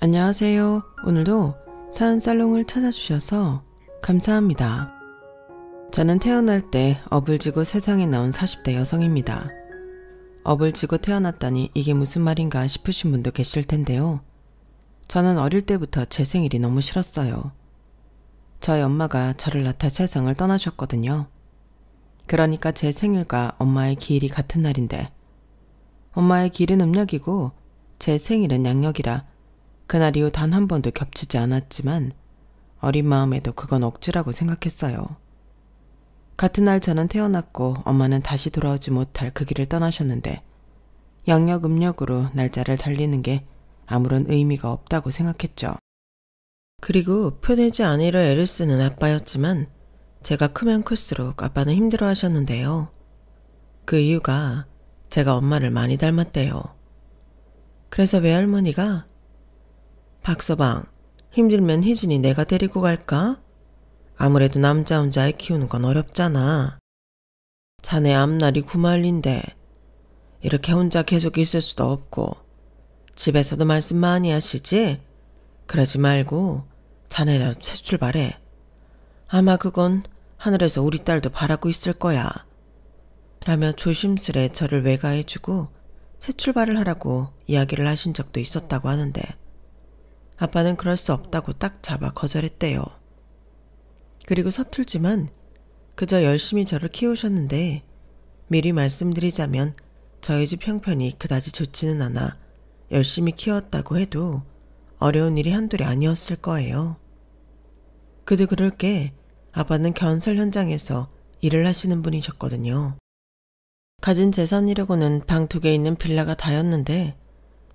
안녕하세요. 오늘도 사은살롱을 찾아주셔서 감사합니다. 저는 태어날 때 업을 지고 세상에 나온 40대 여성입니다. 업을 지고 태어났다니 이게 무슨 말인가 싶으신 분도 계실 텐데요. 저는 어릴 때부터 제 생일이 너무 싫었어요. 저희 엄마가 저를 낳다 세상을 떠나셨거든요. 그러니까 제 생일과 엄마의 기일이 같은 날인데 엄마의 기일은 음력이고 제 생일은 양력이라 그날 이후 단 한 번도 겹치지 않았지만 어린 마음에도 그건 억지라고 생각했어요. 같은 날 저는 태어났고 엄마는 다시 돌아오지 못할 그 길을 떠나셨는데 양력 음력으로 날짜를 달리는 게 아무런 의미가 없다고 생각했죠. 그리고 표내지 않으려 애를 쓰는 아빠였지만 제가 크면 클수록 아빠는 힘들어 하셨는데요. 그 이유가 제가 엄마를 많이 닮았대요. 그래서 외할머니가 박서방, 힘들면 희진이 내가 데리고 갈까? 아무래도 남자 혼자 애 키우는 건 어렵잖아. 자네 앞날이 구말린데 이렇게 혼자 계속 있을 수도 없고 집에서도 말씀 많이 하시지? 그러지 말고 자네라도 새 출발해. 아마 그건 하늘에서 우리 딸도 바라고 있을 거야. 라며 조심스레 저를 외가해주고 새 출발을 하라고 이야기를 하신 적도 있었다고 하는데 아빠는 그럴 수 없다고 딱 잡아 거절했대요. 그리고 서툴지만 그저 열심히 저를 키우셨는데 미리 말씀드리자면 저희 집 형편이 그다지 좋지는 않아 열심히 키웠다고 해도 어려운 일이 한둘이 아니었을 거예요. 그도 그럴 게 아빠는 건설 현장에서 일을 하시는 분이셨거든요. 가진 재산이라고는 방 2개 있는 빌라가 다였는데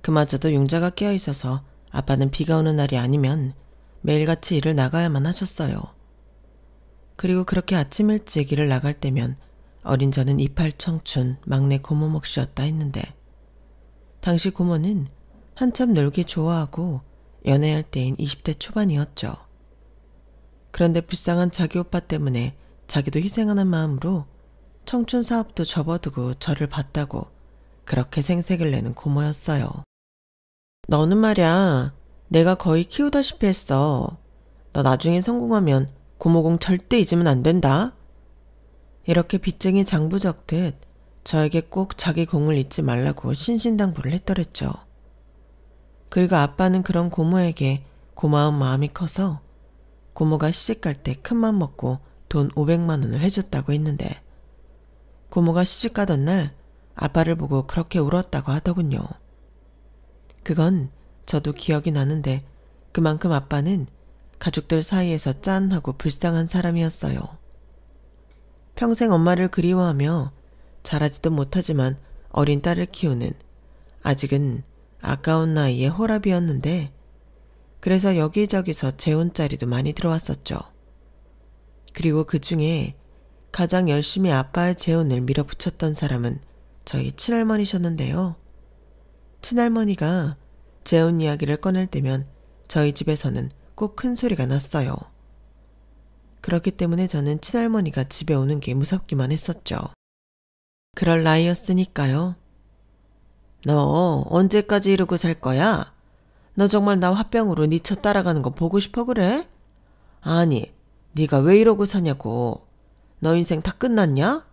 그마저도 융자가 끼어 있어서 아빠는 비가 오는 날이 아니면 매일같이 일을 나가야만 하셨어요. 그리고 그렇게 아침 일찍 일을 나갈 때면 어린 저는 이팔 청춘 막내 고모 몫이었다 했는데 당시 고모는 한참 놀기 좋아하고 연애할 때인 20대 초반이었죠. 그런데 불쌍한 자기 오빠 때문에 자기도 희생하는 마음으로 청춘 사업도 접어두고 저를 봤다고 그렇게 생색을 내는 고모였어요. 너는 말야 내가 거의 키우다시피 했어. 너 나중에 성공하면 고모공 절대 잊으면 안 된다. 이렇게 빚쟁이 장부 적듯 저에게 꼭 자기 공을 잊지 말라고 신신당부를 했더랬죠. 그리고 아빠는 그런 고모에게 고마운 마음이 커서 고모가 시집갈 때 큰맘 먹고 돈 500만 원을 해줬다고 했는데 고모가 시집가던 날 아빠를 보고 그렇게 울었다고 하더군요. 그건 저도 기억이 나는데 그만큼 아빠는 가족들 사이에서 짠하고 불쌍한 사람이었어요. 평생 엄마를 그리워하며 잘하지도 못하지만 어린 딸을 키우는 아직은 아까운 나이의 호랍이었는데 그래서 여기저기서 재혼자리도 많이 들어왔었죠. 그리고 그 중에 가장 열심히 아빠의 재혼을 밀어붙였던 사람은 저희 친할머니셨는데요. 친할머니가 재혼 이야기를 꺼낼 때면 저희 집에서는 꼭 큰 소리가 났어요. 그렇기 때문에 저는 친할머니가 집에 오는 게 무섭기만 했었죠. 그럴 나이였으니까요. 너 언제까지 이러고 살 거야? 너 정말 나 화병으로 네 쳐 따라가는 거 보고 싶어 그래? 아니, 네가 왜 이러고 사냐고. 너 인생 다 끝났냐?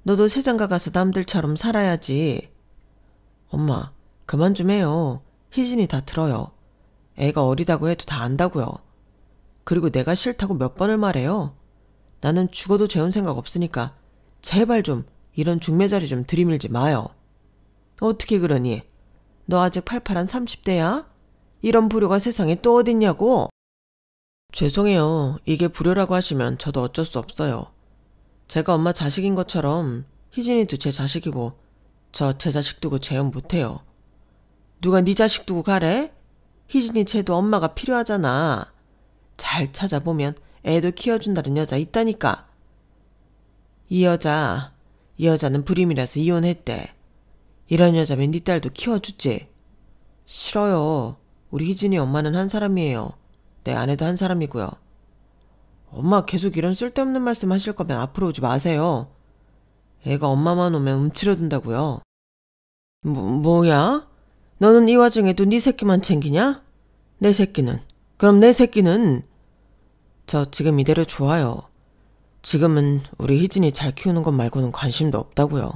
너도 세장가 가서 남들처럼 살아야지. 엄마, 그만 좀 해요. 희진이 다 들어요. 애가 어리다고 해도 다 안다고요. 그리고 내가 싫다고 몇 번을 말해요. 나는 죽어도 재혼 생각 없으니까 제발 좀 이런 중매자리 좀 들이밀지 마요. 어떻게 그러니? 너 아직 팔팔한 30대야? 이런 불효가 세상에 또 어딨냐고? 죄송해요. 이게 불효라고 하시면 저도 어쩔 수 없어요. 제가 엄마 자식인 것처럼 희진이도 제 자식이고 저 제 자식 두고 재혼 못해요. 누가 네 자식 두고 가래? 희진이 쟤도 엄마가 필요하잖아. 잘 찾아보면 애도 키워준다는 여자 있다니까. 이 여자는 불임이라서 이혼했대. 이런 여자면 네 딸도 키워주지. 싫어요. 우리 희진이 엄마는 한 사람이에요. 내 아내도 한 사람이고요. 엄마 계속 이런 쓸데없는 말씀 하실 거면 앞으로 오지 마세요. 애가 엄마만 오면 움츠러든다고요. 뭐야? 너는 이 와중에도 네 새끼만 챙기냐? 내 새끼는? 그럼 내 새끼는? 저 지금 이대로 좋아요. 지금은 우리 희진이 잘 키우는 것 말고는 관심도 없다고요.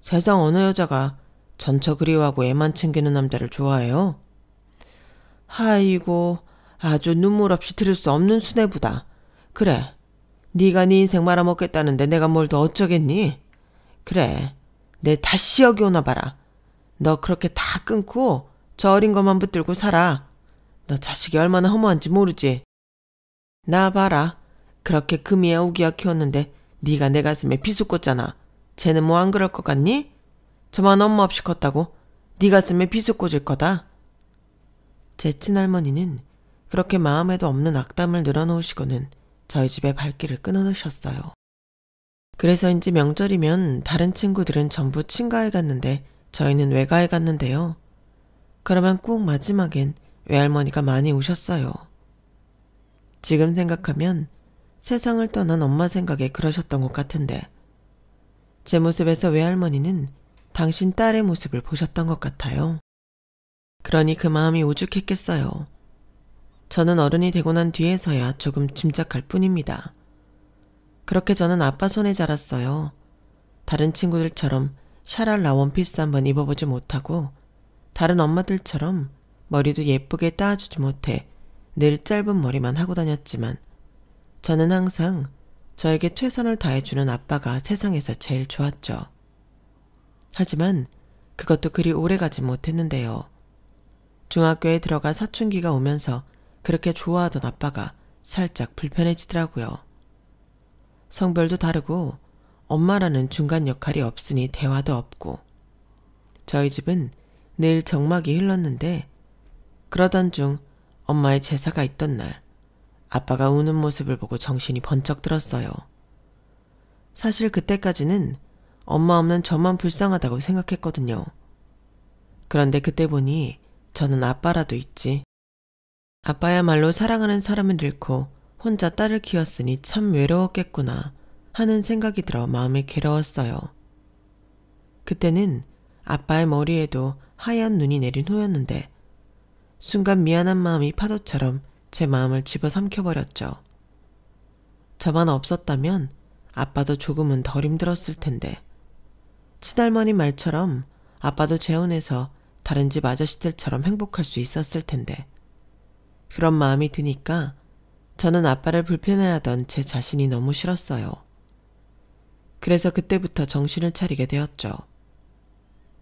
세상 어느 여자가 전처 그리워하고 애만 챙기는 남자를 좋아해요? 아이고, 아주 눈물 없이 들을 수 없는 수뇌부다. 그래, 네가 네 인생 말아먹겠다는데 내가 뭘 더 어쩌겠니? 그래, 내 다시 여기 오나 봐라. 너 그렇게 다 끊고 저 어린 것만 붙들고 살아. 너 자식이 얼마나 허무한지 모르지. 나 봐라. 그렇게 금이야 우기야 키웠는데 네가 내 가슴에 비수 꽂잖아. 쟤는 뭐 안 그럴 것 같니? 저만 엄마 없이 컸다고 네 가슴에 비수 꽂을 거다. 제 친할머니는 그렇게 마음에도 없는 악담을 늘어놓으시고는 저희 집에 발길을 끊어놓으셨어요. 그래서인지 명절이면 다른 친구들은 전부 친가에 갔는데 저희는 외가에 갔는데요. 그러면 꼭 마지막엔 외할머니가 많이 우셨어요. 지금 생각하면 세상을 떠난 엄마 생각에 그러셨던 것 같은데 제 모습에서 외할머니는 당신 딸의 모습을 보셨던 것 같아요. 그러니 그 마음이 오죽했겠어요. 저는 어른이 되고 난 뒤에서야 조금 짐작할 뿐입니다. 그렇게 저는 아빠 손에 자랐어요. 다른 친구들처럼 샤랄라 원피스 한번 입어보지 못하고 다른 엄마들처럼 머리도 예쁘게 따주지 못해 늘 짧은 머리만 하고 다녔지만 저는 항상 저에게 최선을 다해주는 아빠가 세상에서 제일 좋았죠. 하지만 그것도 그리 오래가지 못했는데요. 중학교에 들어가 사춘기가 오면서 그렇게 좋아하던 아빠가 살짝 불편해지더라고요. 성별도 다르고 엄마라는 중간 역할이 없으니 대화도 없고 저희 집은 늘 정막이 흘렀는데 그러던 중 엄마의 제사가 있던 날 아빠가 우는 모습을 보고 정신이 번쩍 들었어요. 사실 그때까지는 엄마 없는 저만 불쌍하다고 생각했거든요. 그런데 그때 보니 저는 아빠라도 있지. 아빠야말로 사랑하는 사람을 잃고 혼자 딸을 키웠으니 참 외로웠겠구나 하는 생각이 들어 마음이 괴로웠어요. 그때는 아빠의 머리에도 하얀 눈이 내린 후였는데 순간 미안한 마음이 파도처럼 제 마음을 집어삼켜버렸죠. 저만 없었다면 아빠도 조금은 덜 힘들었을 텐데 친할머니 말처럼 아빠도 재혼해서 다른 집 아저씨들처럼 행복할 수 있었을 텐데 그런 마음이 드니까 저는 아빠를 불편해하던 제 자신이 너무 싫었어요. 그래서 그때부터 정신을 차리게 되었죠.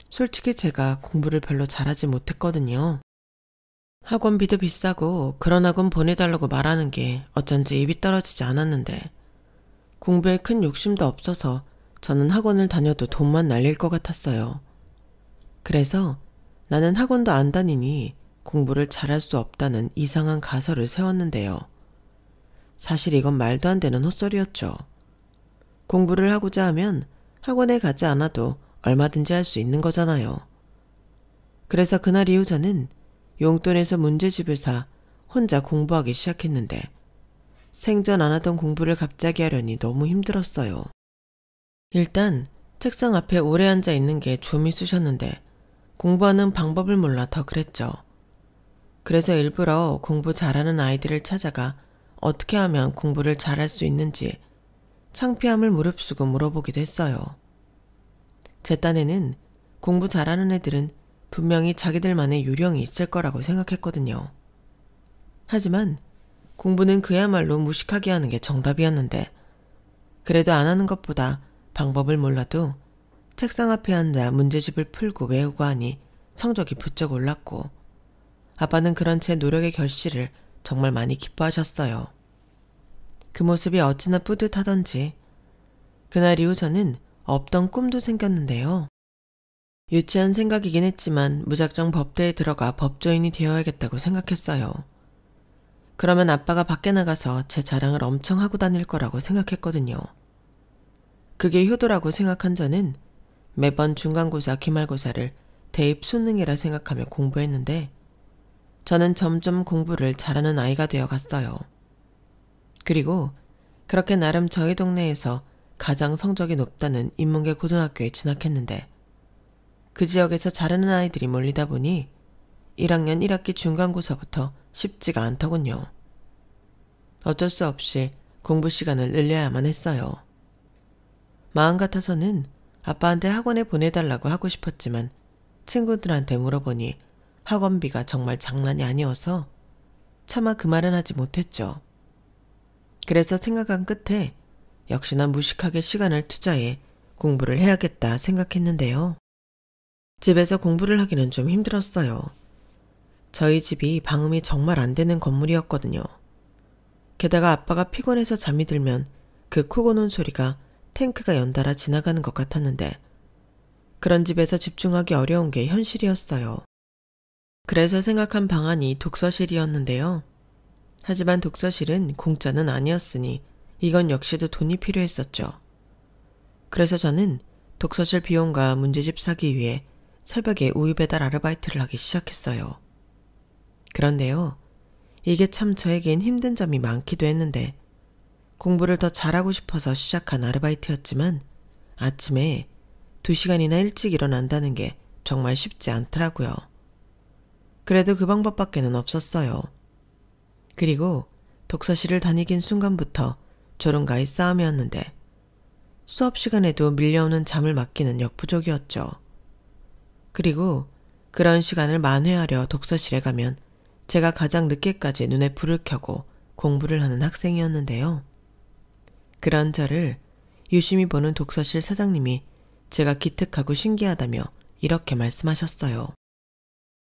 솔직히 제가 공부를 별로 잘하지 못했거든요. 학원비도 비싸고 그런 학원 보내달라고 말하는 게 어쩐지 입이 떨어지지 않았는데 공부에 큰 욕심도 없어서 저는 학원을 다녀도 돈만 날릴 것 같았어요. 그래서 나는 학원도 안 다니니 공부를 잘할 수 없다는 이상한 가설을 세웠는데요. 사실 이건 말도 안 되는 헛소리였죠. 공부를 하고자 하면 학원에 가지 않아도 얼마든지 할 수 있는 거잖아요. 그래서 그날 이후 저는 용돈에서 문제집을 사 혼자 공부하기 시작했는데 생전 안 하던 공부를 갑자기 하려니 너무 힘들었어요. 일단 책상 앞에 오래 앉아 있는 게 좀이 쑤셨는데 공부하는 방법을 몰라 더 그랬죠. 그래서 일부러 공부 잘하는 아이들을 찾아가 어떻게 하면 공부를 잘할 수 있는지 창피함을 무릅쓰고 물어보기도 했어요. 제 딴에는 공부 잘하는 애들은 분명히 자기들만의 요령이 있을 거라고 생각했거든요. 하지만 공부는 그야말로 무식하게 하는 게 정답이었는데 그래도 안 하는 것보다 방법을 몰라도 책상 앞에 앉아 문제집을 풀고 외우고 하니 성적이 부쩍 올랐고 아빠는 그런 제 노력의 결실을 정말 많이 기뻐하셨어요. 그 모습이 어찌나 뿌듯하던지 그날 이후 저는 없던 꿈도 생겼는데요. 유치한 생각이긴 했지만 무작정 법대에 들어가 법조인이 되어야겠다고 생각했어요. 그러면 아빠가 밖에 나가서 제 자랑을 엄청 하고 다닐 거라고 생각했거든요. 그게 효도라고 생각한 저는 매번 중간고사, 기말고사를 대입 수능이라 생각하며 공부했는데 저는 점점 공부를 잘하는 아이가 되어 갔어요. 그리고 그렇게 나름 저희 동네에서 가장 성적이 높다는 인문계 고등학교에 진학했는데 그 지역에서 잘하는 아이들이 몰리다 보니 1학년 1학기 중간고사부터 쉽지가 않더군요. 어쩔 수 없이 공부 시간을 늘려야만 했어요. 마음 같아서는 아빠한테 학원에 보내달라고 하고 싶었지만 친구들한테 물어보니 학원비가 정말 장난이 아니어서 차마 그 말은 하지 못했죠. 그래서 생각한 끝에 역시나 무식하게 시간을 투자해 공부를 해야겠다 생각했는데요. 집에서 공부를 하기는 좀 힘들었어요. 저희 집이 방음이 정말 안 되는 건물이었거든요. 게다가 아빠가 피곤해서 잠이 들면 그 코 고는 소리가 탱크가 연달아 지나가는 것 같았는데 그런 집에서 집중하기 어려운 게 현실이었어요. 그래서 생각한 방안이 독서실이었는데요. 하지만 독서실은 공짜는 아니었으니 이건 역시도 돈이 필요했었죠. 그래서 저는 독서실 비용과 문제집 사기 위해 새벽에 우유 배달 아르바이트를 하기 시작했어요. 그런데요, 이게 참 저에겐 힘든 점이 많기도 했는데 공부를 더 잘하고 싶어서 시작한 아르바이트였지만 아침에 2시간이나 일찍 일어난다는 게 정말 쉽지 않더라고요. 그래도 그 방법밖에는 없었어요. 그리고 독서실을 다니긴 순간부터 졸음과의 싸움이었는데 수업 시간에도 밀려오는 잠을 막기는 역부족이었죠. 그리고 그런 시간을 만회하려 독서실에 가면 제가 가장 늦게까지 눈에 불을 켜고 공부를 하는 학생이었는데요. 그런 저를 유심히 보는 독서실 사장님이 제가 기특하고 신기하다며 이렇게 말씀하셨어요.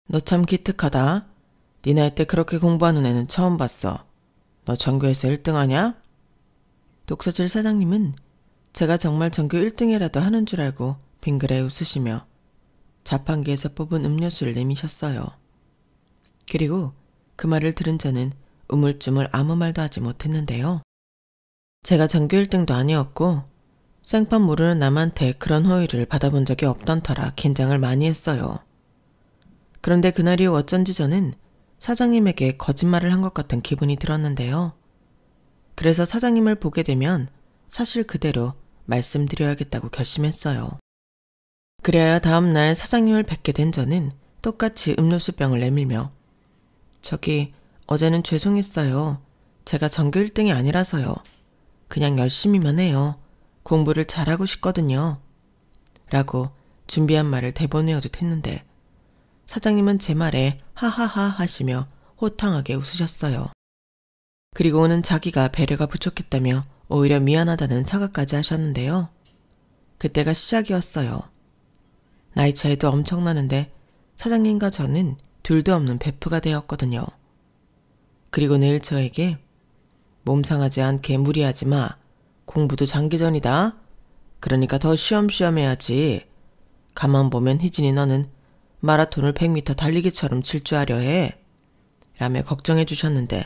너 참 기특하다. 네 나이 때 그렇게 공부하는 애는 처음 봤어. 너 전교에서 1등 하냐? 독서실 사장님은 제가 정말 전교 1등이라도 하는 줄 알고 빙그레 웃으시며 자판기에서 뽑은 음료수를 내미셨어요. 그리고 그 말을 들은 저는 우물쭈물 아무 말도 하지 못했는데요. 제가 전교 1등도 아니었고 생판 모르는 남한테 그런 호의를 받아본 적이 없던 터라 긴장을 많이 했어요. 그런데 그날 이후 어쩐지 저는 사장님에게 거짓말을 한 것 같은 기분이 들었는데요. 그래서 사장님을 보게 되면 사실 그대로 말씀드려야겠다고 결심했어요. 그래야 다음날 사장님을 뵙게 된 저는 똑같이 음료수병을 내밀며 저기 어제는 죄송했어요. 제가 전교 1등이 아니라서요. 그냥 열심히만 해요. 공부를 잘하고 싶거든요. 라고 준비한 말을 대본에 얻듯했는데 사장님은 제 말에 하하하 하시며 호탕하게 웃으셨어요. 그리고는 자기가 배려가 부족했다며 오히려 미안하다는 사과까지 하셨는데요. 그때가 시작이었어요. 나이 차이도 엄청나는데 사장님과 저는 둘도 없는 베프가 되었거든요. 그리고 늘 저에게 몸 상하지 않게 무리하지 마. 공부도 장기전이다. 그러니까 더 쉬엄쉬엄 해야지. 가만 보면 희진이 너는 마라톤을 100m 달리기처럼 칠 줄 아려 해. 라며 걱정해 주셨는데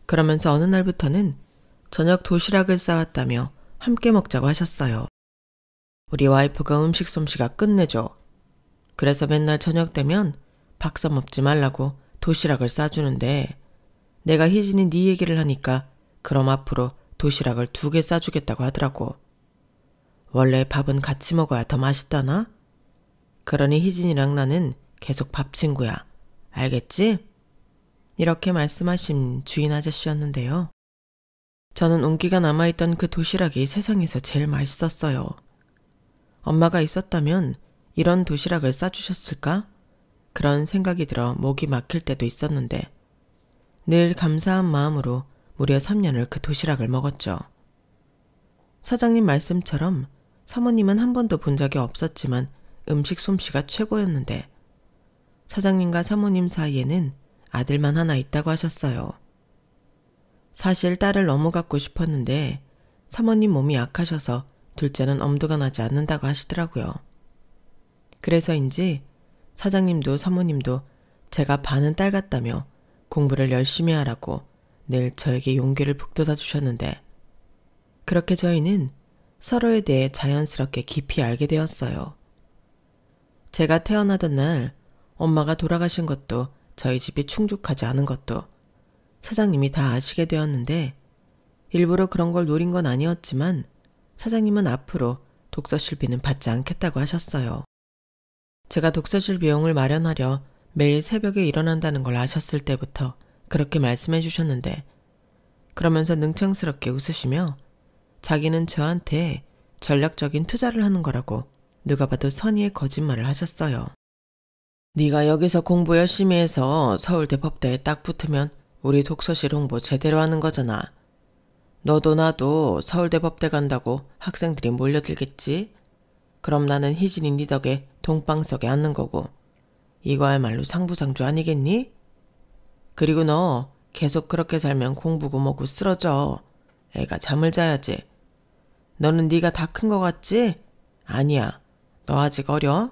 그러면서 어느 날부터는 저녁 도시락을 싸왔다며 함께 먹자고 하셨어요. 우리 와이프가 음식 솜씨가 끝내줘. 그래서 맨날 저녁 되면 밥섬 먹지 말라고 도시락을 싸주는데 내가 희진이 네 얘기를 하니까 그럼 앞으로 도시락을 2개 싸주겠다고 하더라고. 원래 밥은 같이 먹어야 더 맛있다나? 그러니 희진이랑 나는 계속 밥 친구야. 알겠지? 이렇게 말씀하신 주인 아저씨였는데요. 저는 온기가 남아있던 그 도시락이 세상에서 제일 맛있었어요. 엄마가 있었다면 이런 도시락을 싸주셨을까? 그런 생각이 들어 목이 막힐 때도 있었는데 늘 감사한 마음으로 무려 3년을 그 도시락을 먹었죠. 사장님 말씀처럼 사모님은 한 번도 본 적이 없었지만 음식 솜씨가 최고였는데 사장님과 사모님 사이에는 아들만 하나 있다고 하셨어요. 사실 딸을 너무 갖고 싶었는데 사모님 몸이 약하셔서 둘째는 엄두가 나지 않는다고 하시더라고요. 그래서인지 사장님도 사모님도 제가 반은 딸 같다며 공부를 열심히 하라고 늘 저에게 용기를 북돋아 주셨는데 그렇게 저희는 서로에 대해 자연스럽게 깊이 알게 되었어요. 제가 태어나던 날 엄마가 돌아가신 것도 저희 집이 충족하지 않은 것도 사장님이 다 아시게 되었는데 일부러 그런 걸 노린 건 아니었지만 사장님은 앞으로 독서실비는 받지 않겠다고 하셨어요. 제가 독서실 비용을 마련하려 매일 새벽에 일어난다는 걸 아셨을 때부터 그렇게 말씀해 주셨는데, 그러면서 능청스럽게 웃으시며 자기는 저한테 전략적인 투자를 하는 거라고 누가 봐도 선의의 거짓말을 하셨어요. 네가 여기서 공부 열심히 해서 서울대 법대에 딱 붙으면 우리 독서실 홍보 제대로 하는 거잖아. 너도 나도 서울대 법대 간다고 학생들이 몰려들겠지? 그럼 나는 희진이 네 덕에 동방석에 앉는 거고, 이거야말로 상부상조 아니겠니? 그리고 너 계속 그렇게 살면 공부고 뭐고 쓰러져. 애가 잠을 자야지. 너는 네가 다 큰 거 같지? 아니야. 너 아직 어려?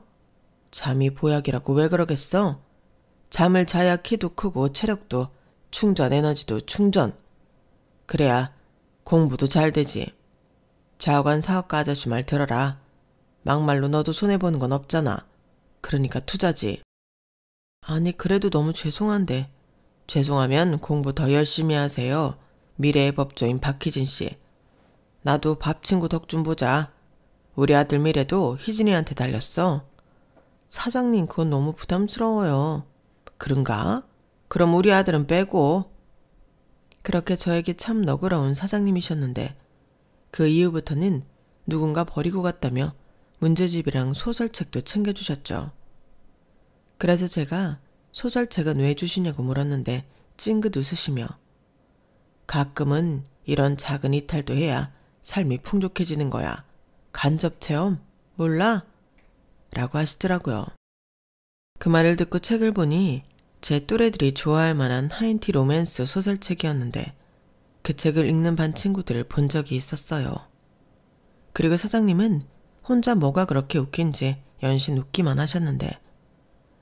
잠이 보약이라고 왜 그러겠어? 잠을 자야 키도 크고 체력도 충전, 에너지도 충전. 그래야 공부도 잘 되지. 좌우간 사업가 아저씨 말 들어라. 막말로 너도 손해보는 건 없잖아. 그러니까 투자지. 아니, 그래도 너무 죄송한데. 죄송하면 공부 더 열심히 하세요. 미래의 법조인 박희진 씨. 나도 밥 친구 덕 좀 보자. 우리 아들 미래도 희진이한테 달렸어. 사장님, 그건 너무 부담스러워요. 그런가? 그럼 우리 아들은 빼고. 그렇게 저에게 참 너그러운 사장님이셨는데, 그 이후부터는 누군가 버리고 갔다며 문제집이랑 소설책도 챙겨주셨죠. 그래서 제가 소설책은 왜 주시냐고 물었는데 찡긋 웃으시며, 가끔은 이런 작은 이탈도 해야 삶이 풍족해지는 거야. 간접체험? 몰라? 라고 하시더라고요. 그 말을 듣고 책을 보니 제 또래들이 좋아할 만한 하인티 로맨스 소설책이었는데, 그 책을 읽는 반 친구들을 본 적이 있었어요. 그리고 사장님은 혼자 뭐가 그렇게 웃긴지 연신 웃기만 하셨는데,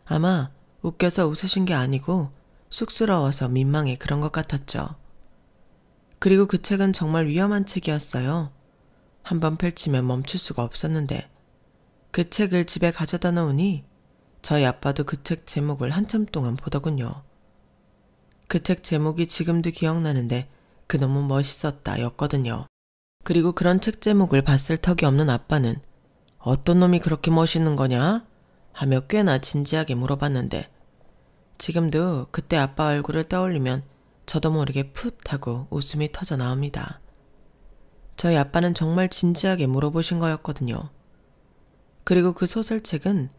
아마 웃겨서 웃으신 게 아니고 쑥스러워서 민망해 그런 것 같았죠. 그리고 그 책은 정말 위험한 책이었어요. 한번 펼치면 멈출 수가 없었는데, 그 책을 집에 가져다 놓으니 저희 아빠도 그 책 제목을 한참 동안 보더군요. 그 책 제목이 지금도 기억나는데 그놈은 멋있었다 였거든요. 그리고 그런 책 제목을 봤을 턱이 없는 아빠는 어떤 놈이 그렇게 멋있는 거냐? 하며 꽤나 진지하게 물어봤는데, 지금도 그때 아빠 얼굴을 떠올리면 저도 모르게 풋 하고 웃음이 터져 나옵니다. 저희 아빠는 정말 진지하게 물어보신 거였거든요. 그리고 그 소설책은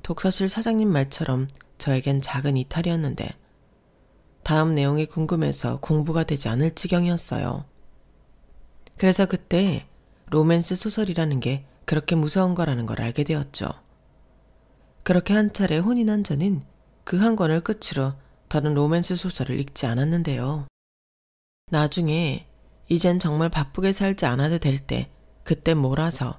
독서실 사장님 말처럼 저에겐 작은 이탈이었는데, 다음 내용이 궁금해서 공부가 되지 않을 지경이었어요. 그래서 그때 로맨스 소설이라는 게 그렇게 무서운 거라는 걸 알게 되었죠. 그렇게 한 차례 혼이 난 저는 그 한 권을 끝으로 다른 로맨스 소설을 읽지 않았는데요. 나중에 이젠 정말 바쁘게 살지 않아도 될 때 그때 몰아서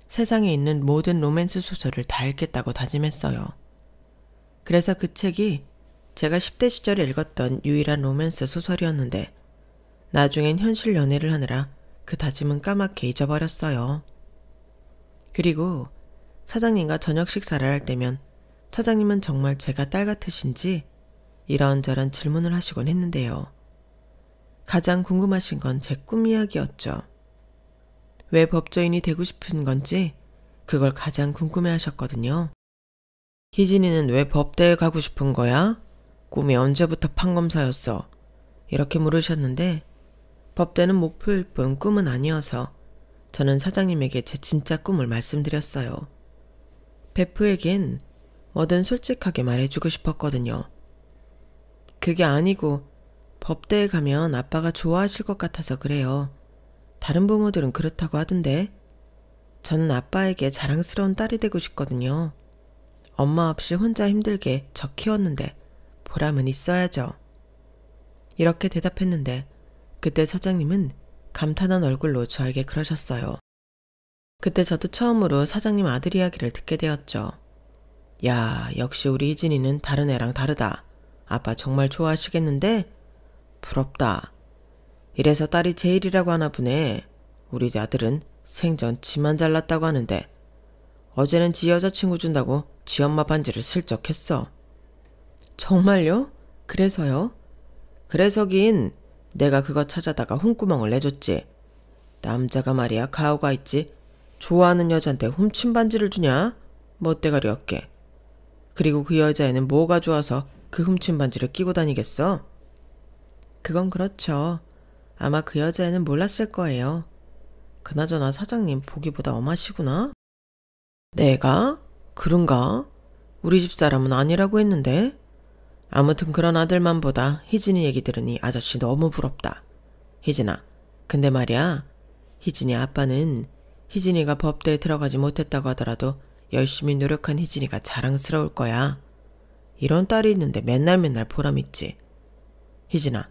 세상에 있는 모든 로맨스 소설을 다 읽겠다고 다짐했어요. 그래서 그 책이 제가 10대 시절에 읽었던 유일한 로맨스 소설이었는데, 나중엔 현실 연애를 하느라 그 다짐은 까맣게 잊어버렸어요. 그리고 사장님과 저녁 식사를 할 때면 사장님은 정말 제가 딸 같으신지 이런저런 질문을 하시곤 했는데요. 가장 궁금하신 건 제 꿈 이야기였죠. 왜 법조인이 되고 싶은 건지 그걸 가장 궁금해 하셨거든요. 희진이는 왜 법대에 가고 싶은 거야? 꿈이 언제부터 판검사였어? 이렇게 물으셨는데, 법대는 목표일 뿐 꿈은 아니어서 저는 사장님에게 제 진짜 꿈을 말씀드렸어요. 베프에겐 뭐든 솔직하게 말해주고 싶었거든요. 그게 아니고 법대에 가면 아빠가 좋아하실 것 같아서 그래요. 다른 부모들은 그렇다고 하던데, 저는 아빠에게 자랑스러운 딸이 되고 싶거든요. 엄마 없이 혼자 힘들게 저 키웠는데 보람은 있어야죠. 이렇게 대답했는데, 그때 사장님은 감탄한 얼굴로 저에게 그러셨어요. 그때 저도 처음으로 사장님 아들 이야기를 듣게 되었죠. 야, 역시 우리 희진이는 다른 애랑 다르다. 아빠 정말 좋아하시겠는데? 부럽다. 이래서 딸이 제일이라고 하나 보네. 우리 아들은 생전 지만 잘났다고 하는데, 어제는 지 여자친구 준다고 지 엄마 반지를 슬쩍 했어. 정말요? 그래서요? 그래서긴 내가 그거 찾아다가 홍구멍을 내줬지. 남자가 말이야 가오가 있지. 좋아하는 여잔테 훔친 반지를 주냐? 멋대가리 없게. 그리고 그 여자애는 뭐가 좋아서 그 훔친 반지를 끼고 다니겠어? 그건 그렇죠. 아마 그 여자애는 몰랐을 거예요. 그나저나 사장님 보기보다 엄하시구나. 내가? 그런가? 우리 집 사람은 아니라고 했는데. 아무튼 그런 아들만 보다 희진이 얘기 들으니 아저씨 너무 부럽다. 희진아, 근데 말이야. 희진이 아빠는 희진이가 법대에 들어가지 못했다고 하더라도 열심히 노력한 희진이가 자랑스러울 거야. 이런 딸이 있는데 맨날 보람있지. 희진아,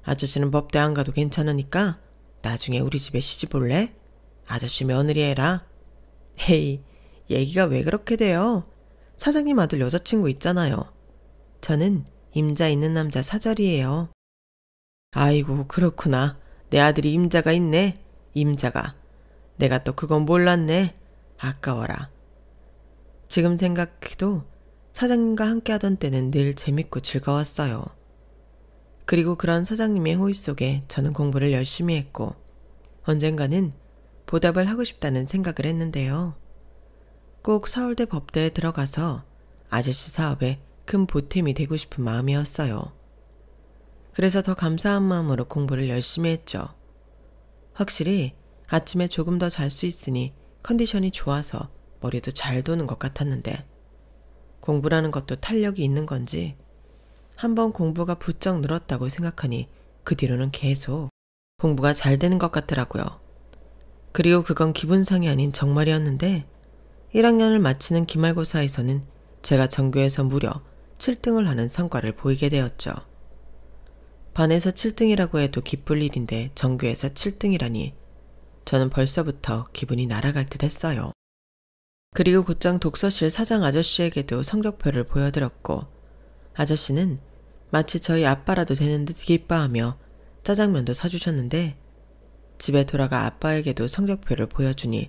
아저씨는 법대 안 가도 괜찮으니까 나중에 우리 집에 시집 올래? 아저씨 며느리 해라. 헤이, 얘기가 왜 그렇게 돼요? 사장님 아들 여자친구 있잖아요. 저는 임자 있는 남자 사절이에요. 아이고, 그렇구나. 내 아들이 임자가 있네. 임자가. 내가 또 그건 몰랐네. 아까워라. 지금 생각해도 사장님과 함께 하던 때는 늘 재밌고 즐거웠어요. 그리고 그런 사장님의 호의 속에 저는 공부를 열심히 했고 언젠가는 보답을 하고 싶다는 생각을 했는데요. 꼭 서울대 법대에 들어가서 아저씨 사업에 큰 보탬이 되고 싶은 마음이었어요. 그래서 더 감사한 마음으로 공부를 열심히 했죠. 확실히 아침에 조금 더 잘 수 있으니 컨디션이 좋아서 머리도 잘 도는 것 같았는데 공부라는 것도 탄력이 있는 건지 한번 공부가 부쩍 늘었다고 생각하니 그 뒤로는 계속 공부가 잘 되는 것 같더라고요. 그리고 그건 기분상이 아닌 정말이었는데 1학년을 마치는 기말고사에서는 제가 전교에서 무려 7등을 하는 성과를 보이게 되었죠. 반에서 7등이라고 해도 기쁠 일인데 전교에서 7등이라니 저는 벌써부터 기분이 날아갈 듯 했어요. 그리고 곧장 독서실 사장 아저씨에게도 성적표를 보여드렸고 아저씨는 마치 저희 아빠라도 되는 듯 기뻐하며 짜장면도 사주셨는데 집에 돌아가 아빠에게도 성적표를 보여주니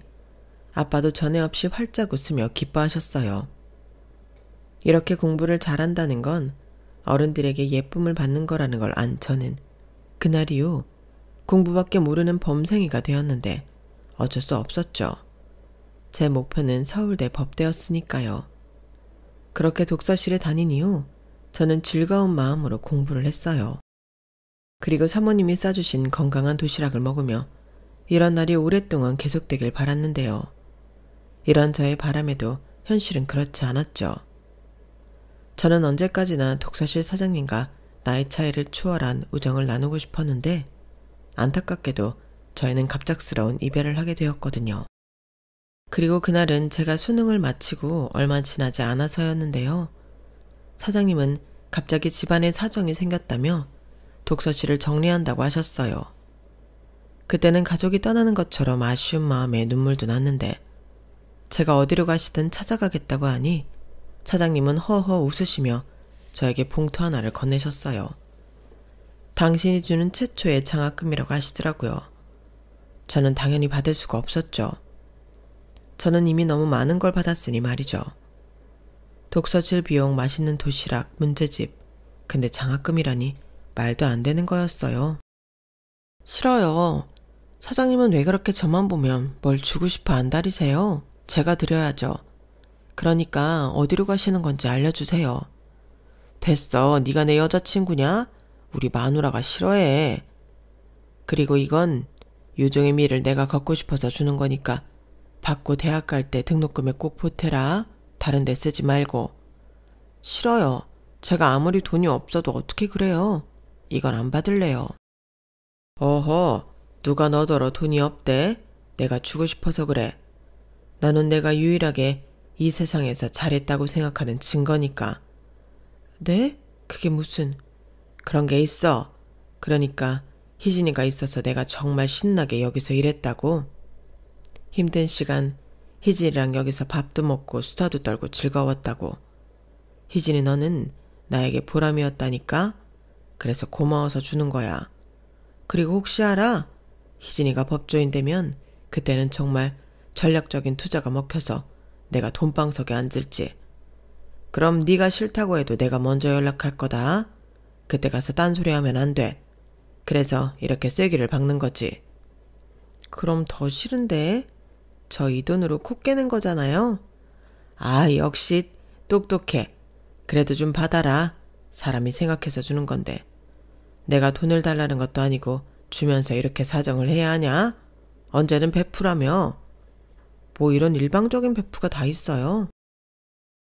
아빠도 전에 없이 활짝 웃으며 기뻐하셨어요. 이렇게 공부를 잘한다는 건 어른들에게 예쁨을 받는 거라는 걸 안 저는 그날 이후 공부밖에 모르는 범생이가 되었는데 어쩔 수 없었죠. 제 목표는 서울대 법대였으니까요. 그렇게 독서실에 다닌 이후 저는 즐거운 마음으로 공부를 했어요. 그리고 사모님이 싸주신 건강한 도시락을 먹으며 이런 날이 오랫동안 계속되길 바랐는데요. 이런 저의 바람에도 현실은 그렇지 않았죠. 저는 언제까지나 독서실 사장님과 나이 차이를 추월한 우정을 나누고 싶었는데 안타깝게도 저희는 갑작스러운 이별을 하게 되었거든요. 그리고 그날은 제가 수능을 마치고 얼마 지나지 않아서였는데요. 사장님은 갑자기 집안에 사정이 생겼다며 독서실을 정리한다고 하셨어요. 그때는 가족이 떠나는 것처럼 아쉬운 마음에 눈물도 났는데 제가 어디로 가시든 찾아가겠다고 하니 사장님은 허허 웃으시며 저에게 봉투 하나를 건네셨어요. 당신이 주는 최초의 장학금이라고 하시더라고요. 저는 당연히 받을 수가 없었죠. 저는 이미 너무 많은 걸 받았으니 말이죠. 독서실 비용, 맛있는 도시락, 문제집. 근데 장학금이라니 말도 안 되는 거였어요. 싫어요. 사장님은 왜 그렇게 저만 보면 뭘 주고 싶어 안달이세요? 제가 드려야죠. 그러니까 어디로 가시는 건지 알려주세요. 됐어. 네가 내 여자친구냐? 우리 마누라가 싫어해. 그리고 이건 유종의 미를 내가 걷고 싶어서 주는 거니까 받고 대학 갈 때 등록금에 꼭 보태라. 다른 데 쓰지 말고. 싫어요. 제가 아무리 돈이 없어도 어떻게 그래요? 이건 안 받을래요. 어허, 누가 너더러 돈이 없대? 내가 주고 싶어서 그래. 너는 내가 유일하게 이 세상에서 잘했다고 생각하는 증거니까. 네? 그게 무슨... 그런 게 있어. 그러니까 희진이가 있어서 내가 정말 신나게 여기서 일했다고. 힘든 시간 희진이랑 여기서 밥도 먹고 수다도 떨고 즐거웠다고. 희진이 너는 나에게 보람이었다니까. 그래서 고마워서 주는 거야. 그리고 혹시 알아? 희진이가 법조인 되면 그때는 정말 전략적인 투자가 먹혀서 내가 돈방석에 앉을지. 그럼 네가 싫다고 해도 내가 먼저 연락할 거다. 그때 가서 딴소리하면 안 돼. 그래서 이렇게 쐐기를 박는 거지. 그럼 더 싫은데? 저 이 돈으로 코 깨는 거잖아요. 아, 역시 똑똑해. 그래도 좀 받아라. 사람이 생각해서 주는 건데. 내가 돈을 달라는 것도 아니고 주면서 이렇게 사정을 해야 하냐? 언제든 베푸라며. 뭐 이런 일방적인 베푸가 다 있어요.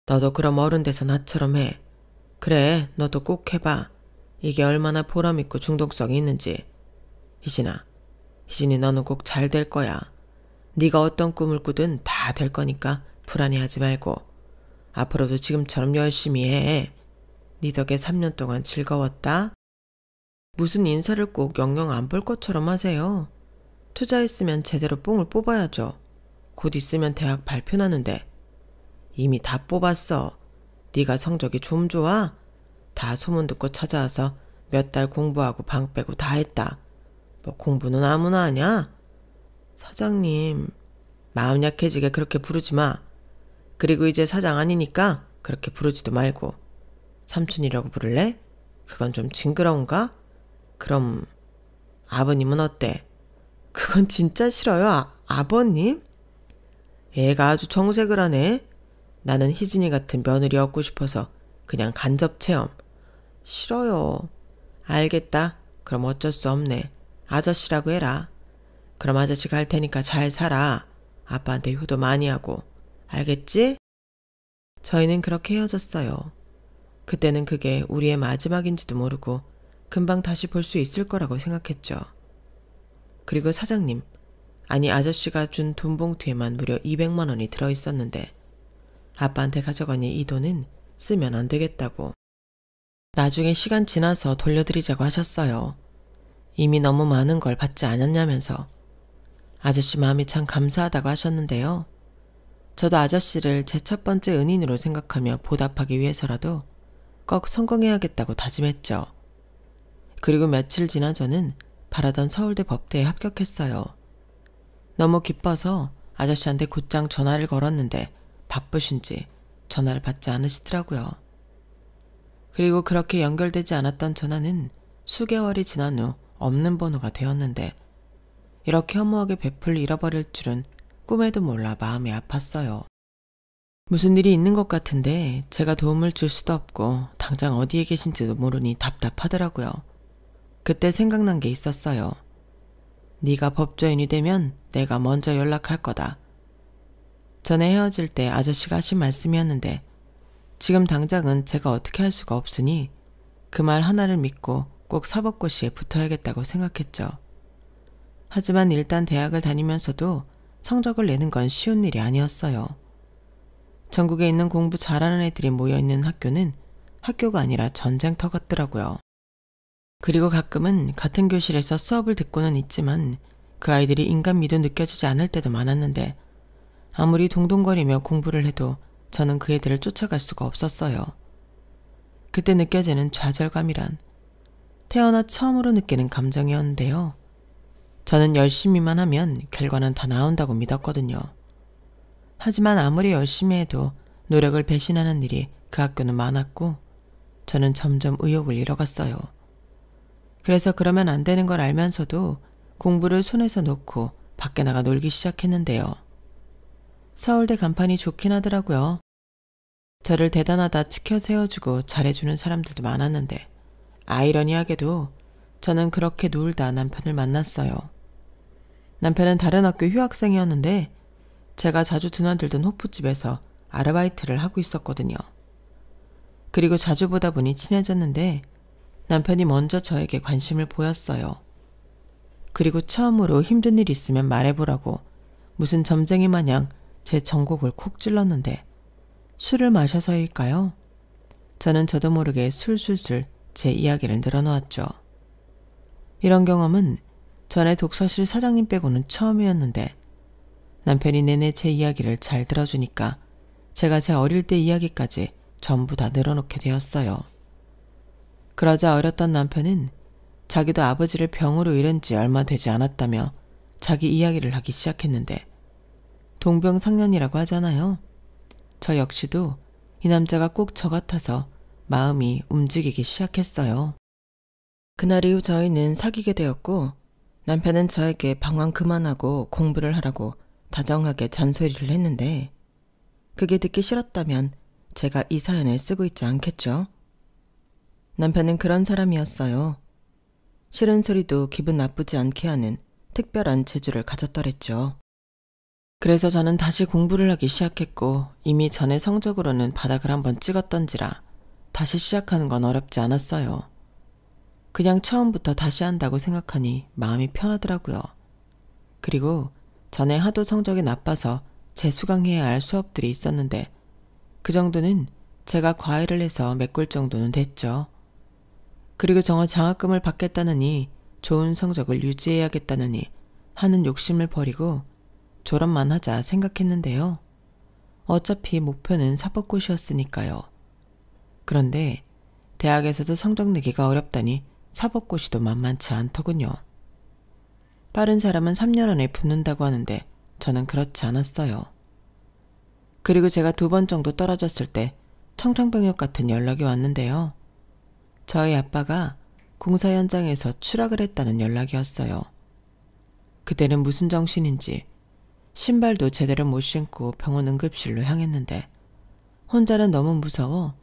너도 그럼 어른 돼서 나처럼 해. 그래, 너도 꼭 해봐. 이게 얼마나 보람있고 중독성이 있는지. 희진이 너는 꼭 잘 될 거야. 네가 어떤 꿈을 꾸든 다 될 거니까 불안해하지 말고 앞으로도 지금처럼 열심히 해. 네 덕에 3년 동안 즐거웠다. 무슨 인사를 꼭 영영 안 볼 것처럼 하세요. 투자했으면 제대로 뽕을 뽑아야죠. 곧 있으면 대학 발표나는데. 이미 다 뽑았어. 네가 성적이 좀 좋아? 다 소문 듣고 찾아와서 몇 달 공부하고 방 빼고 다 했다. 뭐 공부는 아무나 하냐? 사장님, 마음 약해지게 그렇게 부르지 마. 그리고 이제 사장 아니니까 그렇게 부르지도 말고. 삼촌이라고 부를래? 그건 좀 징그러운가? 그럼 아버님은 어때? 그건 진짜 싫어요. 아버님? 애가 아주 정색을 하네. 나는 희진이 같은 며느리 얻고 싶어서 그냥 간접 체험. 싫어요. 알겠다. 그럼 어쩔 수 없네. 아저씨라고 해라. 그럼 아저씨 갈 테니까 잘 살아. 아빠한테 효도 많이 하고. 알겠지? 저희는 그렇게 헤어졌어요. 그때는 그게 우리의 마지막인지도 모르고 금방 다시 볼 수 있을 거라고 생각했죠. 그리고 사장님, 아니 아저씨가 준 돈 봉투에만 무려 200만 원이 들어있었는데 아빠한테 가져가니 이 돈은 쓰면 안 되겠다고. 나중에 시간 지나서 돌려드리자고 하셨어요. 이미 너무 많은 걸 받지 않았냐면서. 아저씨 마음이 참 감사하다고 하셨는데요. 저도 아저씨를 제 첫 번째 은인으로 생각하며 보답하기 위해서라도 꼭 성공해야겠다고 다짐했죠. 그리고 며칠 지나 저는 바라던 서울대 법대에 합격했어요. 너무 기뻐서 아저씨한테 곧장 전화를 걸었는데 바쁘신지 전화를 받지 않으시더라고요. 그리고 그렇게 연결되지 않았던 전화는 수개월이 지난 후 없는 번호가 되었는데 이렇게 허무하게 베풀 잃어버릴 줄은 꿈에도 몰라 마음이 아팠어요. 무슨 일이 있는 것 같은데 제가 도움을 줄 수도 없고 당장 어디에 계신지도 모르니 답답하더라고요. 그때 생각난 게 있었어요. 네가 법조인이 되면 내가 먼저 연락할 거다. 전에 헤어질 때 아저씨가 하신 말씀이었는데 지금 당장은 제가 어떻게 할 수가 없으니 그 말 하나를 믿고 꼭 사법고시에 붙어야겠다고 생각했죠. 하지만 일단 대학을 다니면서도 성적을 내는 건 쉬운 일이 아니었어요. 전국에 있는 공부 잘하는 애들이 모여있는 학교는 학교가 아니라 전쟁터 같더라고요. 그리고 가끔은 같은 교실에서 수업을 듣고는 있지만 그 아이들이 인간미도 느껴지지 않을 때도 많았는데 아무리 동동거리며 공부를 해도 저는 그 애들을 쫓아갈 수가 없었어요. 그때 느껴지는 좌절감이란 태어나 처음으로 느끼는 감정이었는데요. 저는 열심히만 하면 결과는 다 나온다고 믿었거든요. 하지만 아무리 열심히 해도 노력을 배신하는 일이 그 학교는 많았고 저는 점점 의욕을 잃어갔어요. 그래서 그러면 안 되는 걸 알면서도 공부를 손에서 놓고 밖에 나가 놀기 시작했는데요. 서울대 간판이 좋긴 하더라고요. 저를 대단하다 치켜 세워주고 잘해주는 사람들도 많았는데 아이러니하게도 저는 그렇게 놀다 남편을 만났어요. 남편은 다른 학교 휴학생이었는데 제가 자주 드나들던 호프집에서 아르바이트를 하고 있었거든요. 그리고 자주 보다 보니 친해졌는데 남편이 먼저 저에게 관심을 보였어요. 그리고 처음으로 힘든 일 있으면 말해보라고 무슨 점쟁이 마냥 제 전곡을 콕 찔렀는데 술을 마셔서일까요? 저는 저도 모르게 술술술 제 이야기를 늘어놓았죠. 이런 경험은 전에 독서실 사장님 빼고는 처음이었는데 남편이 내내 제 이야기를 잘 들어주니까 제가 제 어릴 때 이야기까지 전부 다 늘어놓게 되었어요. 그러자 어렸던 남편은 자기도 아버지를 병으로 잃은 지 얼마 되지 않았다며 자기 이야기를 하기 시작했는데 동병상련이라고 하잖아요. 저 역시도 이 남자가 꼭 저 같아서 마음이 움직이기 시작했어요. 그날 이후 저희는 사귀게 되었고 남편은 저에게 방황 그만하고 공부를 하라고 다정하게 잔소리를 했는데 그게 듣기 싫었다면 제가 이 사연을 쓰고 있지 않겠죠? 남편은 그런 사람이었어요. 싫은 소리도 기분 나쁘지 않게 하는 특별한 재주를 가졌더랬죠. 그래서 저는 다시 공부를 하기 시작했고 이미 전에 성적으로는 바닥을 한번 찍었던지라 다시 시작하는 건 어렵지 않았어요. 그냥 처음부터 다시 한다고 생각하니 마음이 편하더라고요. 그리고 전에 하도 성적이 나빠서 재수강해야 할 수업들이 있었는데 그 정도는 제가 과외를 해서 메꿀 정도는 됐죠. 그리고 정말 장학금을 받겠다느니 좋은 성적을 유지해야겠다느니 하는 욕심을 버리고 졸업만 하자 생각했는데요. 어차피 목표는 사법고시였으니까요. 그런데 대학에서도 성적 내기가 어렵다니 사법고시도 만만치 않더군요. 빠른 사람은 3년 안에 붙는다고 하는데 저는 그렇지 않았어요. 그리고 제가 2번 정도 떨어졌을 때 청천벽력 같은 연락이 왔는데요. 저희 아빠가 공사 현장에서 추락을 했다는 연락이었어요. 그때는 무슨 정신인지 신발도 제대로 못 신고 병원 응급실로 향했는데 혼자는 너무 무서워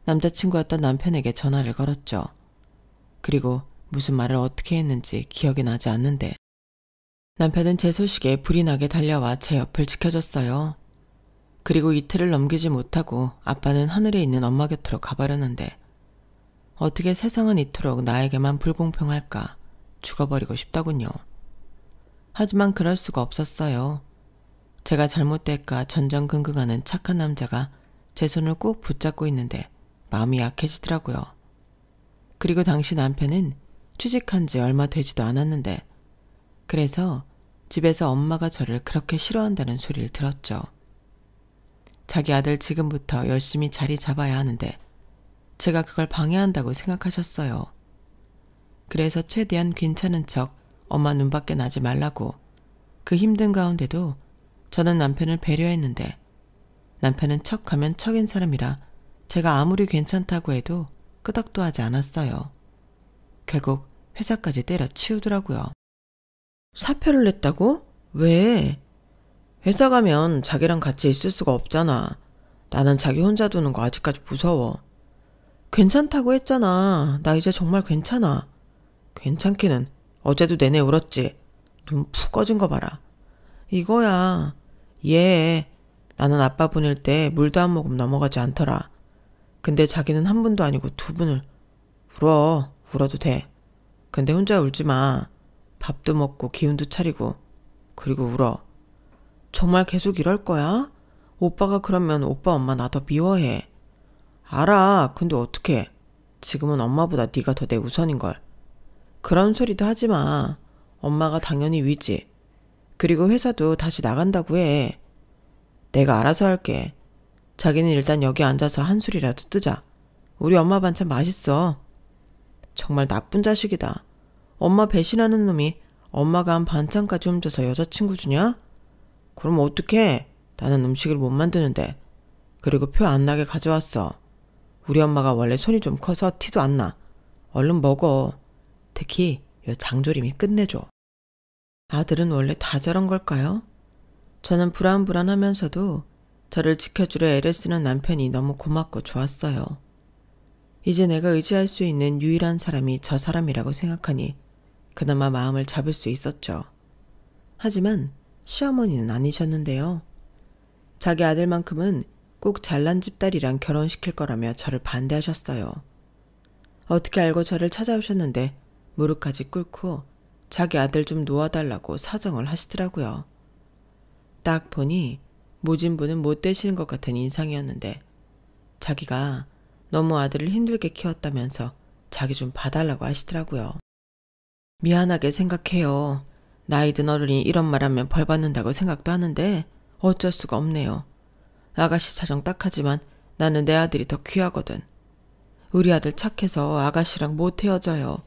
남자친구였던 남편에게 전화를 걸었죠. 그리고 무슨 말을 어떻게 했는지 기억이 나지 않는데 남편은 제 소식에 불이 나게 달려와 제 옆을 지켜줬어요. 그리고 이틀을 넘기지 못하고 아빠는 하늘에 있는 엄마 곁으로 가버렸는데 어떻게 세상은 이토록 나에게만 불공평할까 죽어버리고 싶더군요. 하지만 그럴 수가 없었어요. 제가 잘못될까 전전긍긍하는 착한 남자가 제 손을 꼭 붙잡고 있는데 마음이 약해지더라고요. 그리고 당시 남편은 취직한 지 얼마 되지도 않았는데 그래서 집에서 엄마가 저를 그렇게 싫어한다는 소리를 들었죠. 자기 아들 지금부터 열심히 자리 잡아야 하는데 제가 그걸 방해한다고 생각하셨어요. 그래서 최대한 괜찮은 척 엄마 눈밖에 나지 말라고 그 힘든 가운데도 저는 남편을 배려했는데 남편은 척하면 척인 사람이라 제가 아무리 괜찮다고 해도 끄덕도 하지 않았어요. 결국 회사까지 때려치우더라고요. 사표를 냈다고? 왜? 회사 가면 자기랑 같이 있을 수가 없잖아. 나는 자기 혼자 두는 거 아직까지 무서워. 괜찮다고 했잖아. 나 이제 정말 괜찮아. 괜찮기는 어제도 내내 울었지. 눈 푹 꺼진 거 봐라. 이거야. 얘 나는 아빠 보낼 때 물도 한 모금 넘어가지 않더라. 근데 자기는 한 분도 아니고 2분을. 울어도 돼. 근데 혼자 울지 마. 밥도 먹고 기운도 차리고 그리고 울어. 정말 계속 이럴 거야? 오빠가 그러면 오빠 엄마 나 더 미워해. 알아. 근데 어떡해. 지금은 엄마보다 네가 더 내 우선인걸. 그런 소리도 하지 마. 엄마가 당연히 위지. 그리고 회사도 다시 나간다고 해. 내가 알아서 할게. 자기는 일단 여기 앉아서 한 술이라도 뜨자. 우리 엄마 반찬 맛있어. 정말 나쁜 자식이다. 엄마 배신하는 놈이 엄마가 한 반찬까지 훔쳐서 여자친구 주냐? 그럼 어떡해. 나는 음식을 못 만드는데. 그리고 표 안 나게 가져왔어. 우리 엄마가 원래 손이 좀 커서 티도 안 나. 얼른 먹어. 특히 요 장조림이 끝내줘. 아들은 원래 다 저런 걸까요? 저는 불안불안하면서도 저를 지켜주려 애를 쓰는 남편이 너무 고맙고 좋았어요. 이제 내가 의지할 수 있는 유일한 사람이 저 사람이라고 생각하니 그나마 마음을 잡을 수 있었죠. 하지만 시어머니는 아니셨는데요. 자기 아들만큼은 꼭 잘난 집 딸이랑 결혼시킬 거라며 저를 반대하셨어요. 어떻게 알고 저를 찾아오셨는데 무릎까지 꿇고 자기 아들 좀 놓아달라고 사정을 하시더라고요. 딱 보니 모진부는 못 되시는 것 같은 인상이었는데 자기가 너무 아들을 힘들게 키웠다면서 자기 좀 봐달라고 하시더라고요. 미안하게 생각해요. 나이 든 어른이 이런 말하면 벌 받는다고 생각도 하는데 어쩔 수가 없네요. 아가씨 사정 딱하지만 나는 내 아들이 더 귀하거든. 우리 아들 착해서 아가씨랑 못 헤어져요.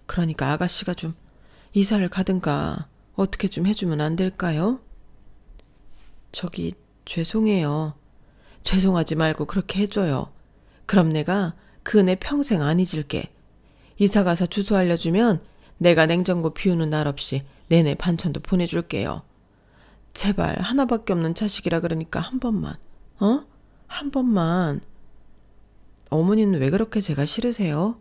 그러니까 아가씨가 좀 이사를 가든가 어떻게 좀 해주면 안 될까요? 저기 죄송해요. 죄송하지 말고 그렇게 해줘요. 그럼 내가 그 은혜 평생 안 잊을게. 이사 가서 주소 알려주면 내가 냉장고 비우는 날 없이 내내 반찬도 보내줄게요. 제발 하나밖에 없는 자식이라 그러니까 한 번만. 한 번만. 어머니는 왜 그렇게 제가 싫으세요?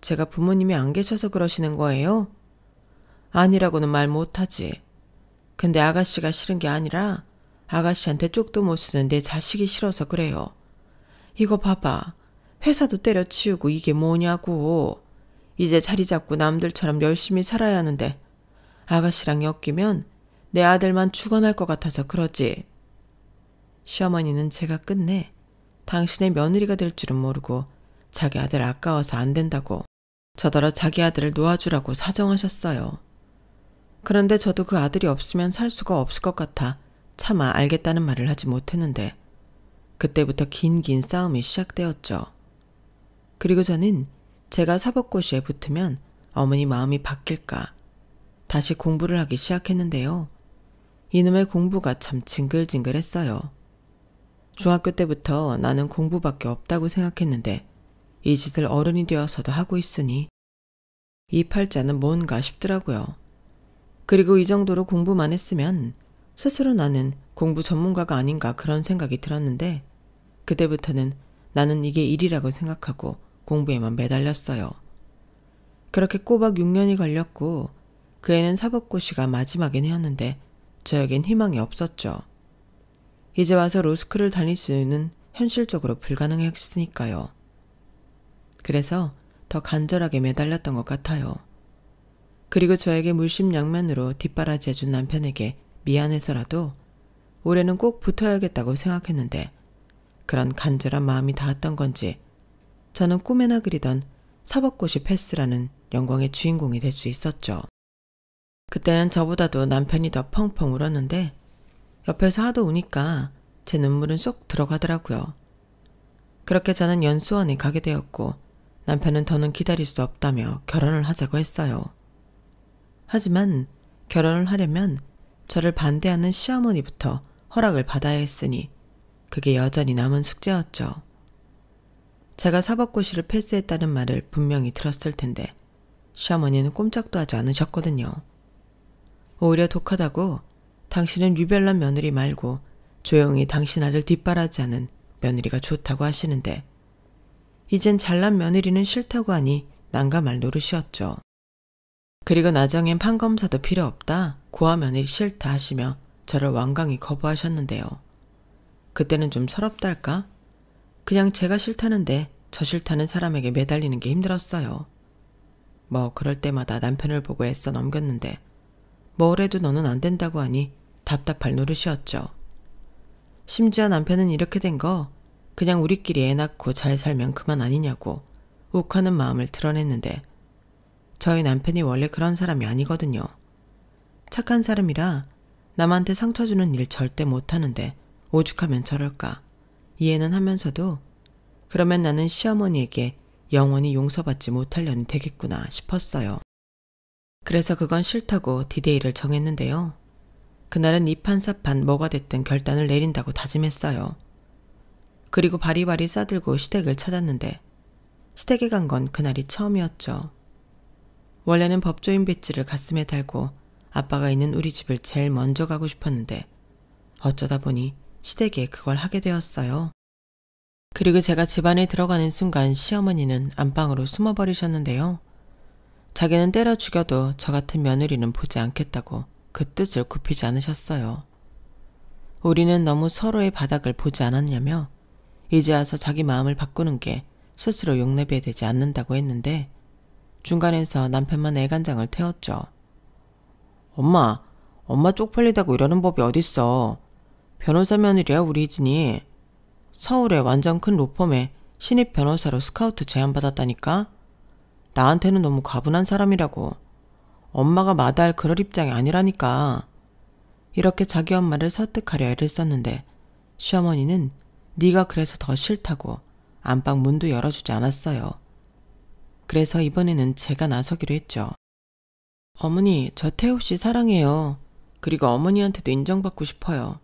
제가 부모님이 안 계셔서 그러시는 거예요? 아니라고는 말 못하지. 근데 아가씨가 싫은 게 아니라 아가씨한테 쪽도 못 쓰는 내 자식이 싫어서 그래요. 이거 봐봐. 회사도 때려치우고 이게 뭐냐고. 이제 자리 잡고 남들처럼 열심히 살아야 하는데 아가씨랑 엮이면 내 아들만 죽어날 것 같아서 그러지. 시어머니는 제가 끝내 당신의 며느리가 될 줄은 모르고 자기 아들 아까워서 안 된다고 저더러 자기 아들을 놓아주라고 사정하셨어요. 그런데 저도 그 아들이 없으면 살 수가 없을 것 같아 차마 알겠다는 말을 하지 못했는데 그때부터 긴 싸움이 시작되었죠. 그리고 저는 제가 사법고시에 붙으면 어머니 마음이 바뀔까 다시 공부를 하기 시작했는데요. 이놈의 공부가 참 징글징글했어요. 중학교 때부터 나는 공부밖에 없다고 생각했는데 이 짓을 어른이 되어서도 하고 있으니 이 팔자는 뭔가 싶더라고요. 그리고 이 정도로 공부만 했으면 스스로 나는 공부 전문가가 아닌가 그런 생각이 들었는데 그때부터는 나는 이게 일이라고 생각하고 공부에만 매달렸어요. 그렇게 꼬박 6년이 걸렸고 그 애는 사법고시가 마지막인 해였는데 저에겐 희망이 없었죠. 이제 와서 로스쿨을 다닐 수는 현실적으로 불가능했으니까요. 그래서 더 간절하게 매달렸던 것 같아요. 그리고 저에게 물심양면으로 뒷바라지해준 남편에게 미안해서라도 올해는 꼭 붙어야겠다고 생각했는데 그런 간절한 마음이 닿았던 건지 저는 꿈에나 그리던 사법고시 패스라는 영광의 주인공이 될 수 있었죠. 그때는 저보다도 남편이 더 펑펑 울었는데 옆에서 하도 우니까 제 눈물은 쏙 들어가더라고요. 그렇게 저는 연수원에 가게 되었고 남편은 더는 기다릴 수 없다며 결혼을 하자고 했어요. 하지만 결혼을 하려면 저를 반대하는 시어머니부터 허락을 받아야 했으니 그게 여전히 남은 숙제였죠. 제가 사법고시를 패스했다는 말을 분명히 들었을 텐데 시어머니는 꼼짝도 하지 않으셨거든요. 오히려 독하다고 당신은 유별난 며느리 말고 조용히 당신 아들 뒷바라지하는 며느리가 좋다고 하시는데 이젠 잘난 며느리는 싫다고 하니 난감할 노릇이었죠. 그리고 나중엔 판검사도 필요 없다, 고아 며느리 싫다 하시며 저를 완강히 거부하셨는데요. 그때는 좀 서럽달까? 그냥 제가 싫다는데 저 싫다는 사람에게 매달리는 게 힘들었어요. 뭐 그럴 때마다 남편을 보고 애써 넘겼는데 뭐래도 너는 안 된다고 하니 답답할 노릇이었죠. 심지어 남편은 이렇게 된 거 그냥 우리끼리 애 낳고 잘 살면 그만 아니냐고 욱하는 마음을 드러냈는데 저희 남편이 원래 그런 사람이 아니거든요. 착한 사람이라 남한테 상처 주는 일 절대 못하는데 오죽하면 저럴까 이해는 하면서도 그러면 나는 시어머니에게 영원히 용서받지 못할 년이 되겠구나 싶었어요. 그래서 그건 싫다고 디데이를 정했는데요. 그날은 이판사판 뭐가 됐든 결단을 내린다고 다짐했어요. 그리고 바리바리 싸들고 시댁을 찾았는데 시댁에 간 건 그날이 처음이었죠. 원래는 법조인 배지를 가슴에 달고 아빠가 있는 우리 집을 제일 먼저 가고 싶었는데 어쩌다 보니 시댁에 그걸 하게 되었어요. 그리고 제가 집 안에 들어가는 순간 시어머니는 안방으로 숨어버리셨는데요. 자기는 때려 죽여도 저 같은 며느리는 보지 않겠다고 그 뜻을 굽히지 않으셨어요. 우리는 너무 서로의 바닥을 보지 않았냐며 이제 와서 자기 마음을 바꾸는 게 스스로 용납해야 되지 않는다고 했는데 중간에서 남편만 애간장을 태웠죠. 엄마 쪽팔리다고 이러는 법이 어딨어. 변호사 며느리야 우리 이진이. 서울에 완전 큰 로펌에 신입 변호사로 스카우트 제안받았다니까. 나한테는 너무 과분한 사람이라고. 엄마가 마다할 그럴 입장이 아니라니까. 이렇게 자기 엄마를 설득하려 애를 썼는데 시어머니는 네가 그래서 더 싫다고 안방 문도 열어주지 않았어요. 그래서 이번에는 제가 나서기로 했죠. 어머니, 저 태우 씨 사랑해요. 그리고 어머니한테도 인정받고 싶어요.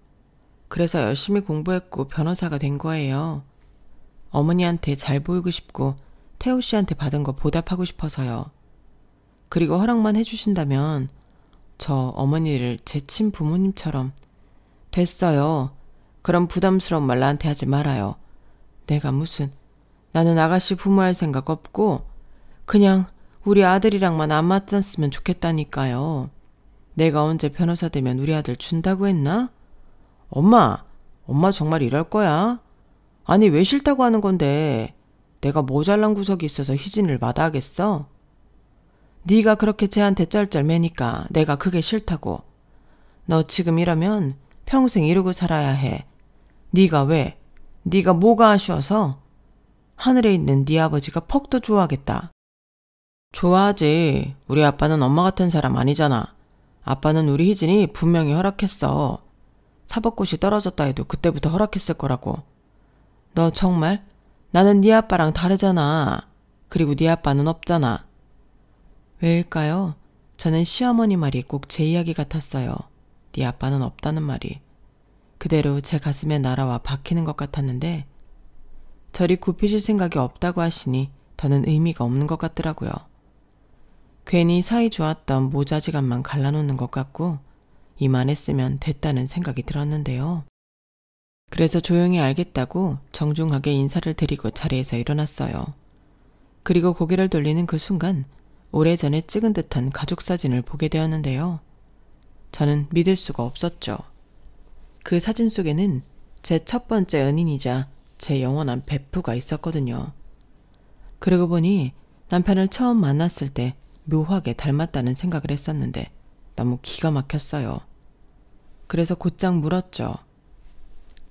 그래서 열심히 공부했고 변호사가 된 거예요. 어머니한테 잘 보이고 싶고 태우 씨한테 받은 거 보답하고 싶어서요. 그리고 허락만 해주신다면 저 어머니를 제 친부모님처럼. 됐어요. 그럼 부담스러운 말 나한테 하지 말아요. 내가 무슨, 나는 아가씨 부모할 생각 없고 그냥 우리 아들이랑만 안 맞았으면 좋겠다니까요. 내가 언제 변호사 되면 우리 아들 준다고 했나? 엄마 정말 이럴 거야? 아니 왜 싫다고 하는 건데 내가 모자란 구석이 있어서 희진을 마다하겠어? 네가 그렇게 쟤한테 쩔쩔매니까 내가 그게 싫다고. 너 지금 이러면 평생 이러고 살아야 해. 네가 왜? 네가 뭐가 아쉬워서? 하늘에 있는 네 아버지가 퍽도 좋아하겠다. 좋아하지. 우리 아빠는 엄마 같은 사람 아니잖아. 아빠는 우리 희진이 분명히 허락했어. 사법고시 떨어졌다 해도 그때부터 허락했을 거라고. 너 정말? 나는 네 아빠랑 다르잖아. 그리고 네 아빠는 없잖아. 왜일까요? 저는 시어머니 말이 꼭 제 이야기 같았어요. 네 아빠는 없다는 말이. 그대로 제 가슴에 날아와 박히는 것 같았는데 저리 굽히실 생각이 없다고 하시니 더는 의미가 없는 것 같더라고요. 괜히 사이 좋았던 모자지간만 갈라놓는 것 같고 이만했으면 됐다는 생각이 들었는데요. 그래서 조용히 알겠다고 정중하게 인사를 드리고 자리에서 일어났어요. 그리고 고개를 돌리는 그 순간 오래전에 찍은 듯한 가족사진을 보게 되었는데요. 저는 믿을 수가 없었죠. 그 사진 속에는 제 첫 번째 은인이자 제 영원한 베프가 있었거든요. 그러고 보니 남편을 처음 만났을 때 묘하게 닮았다는 생각을 했었는데 너무 기가 막혔어요. 그래서 곧장 물었죠.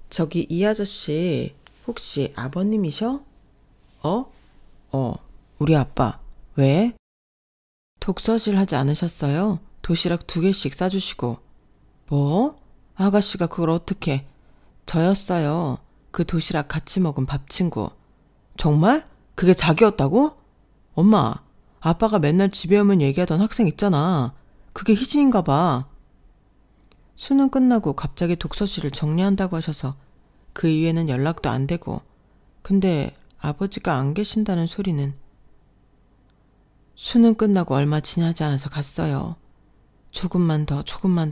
저기 이 아저씨 혹시 아버님이셔? 우리 아빠. 왜? 독서실 하지 않으셨어요? 도시락 2개씩 싸주시고. 뭐? 아가씨가 그걸 어떻게? 저였어요. 그 도시락 같이 먹은 밥 친구. 정말? 그게 자기였다고? 엄마, 아빠가 맨날 집에 오면 얘기하던 학생 있잖아. 그게 희진인가 봐. 수능 끝나고 갑자기 독서실을 정리한다고 하셔서 그 이후에는 연락도 안 되고. 근데 아버지가 안 계신다는 소리는. 수능 끝나고 얼마 지나지 않아서 갔어요. 조금만 더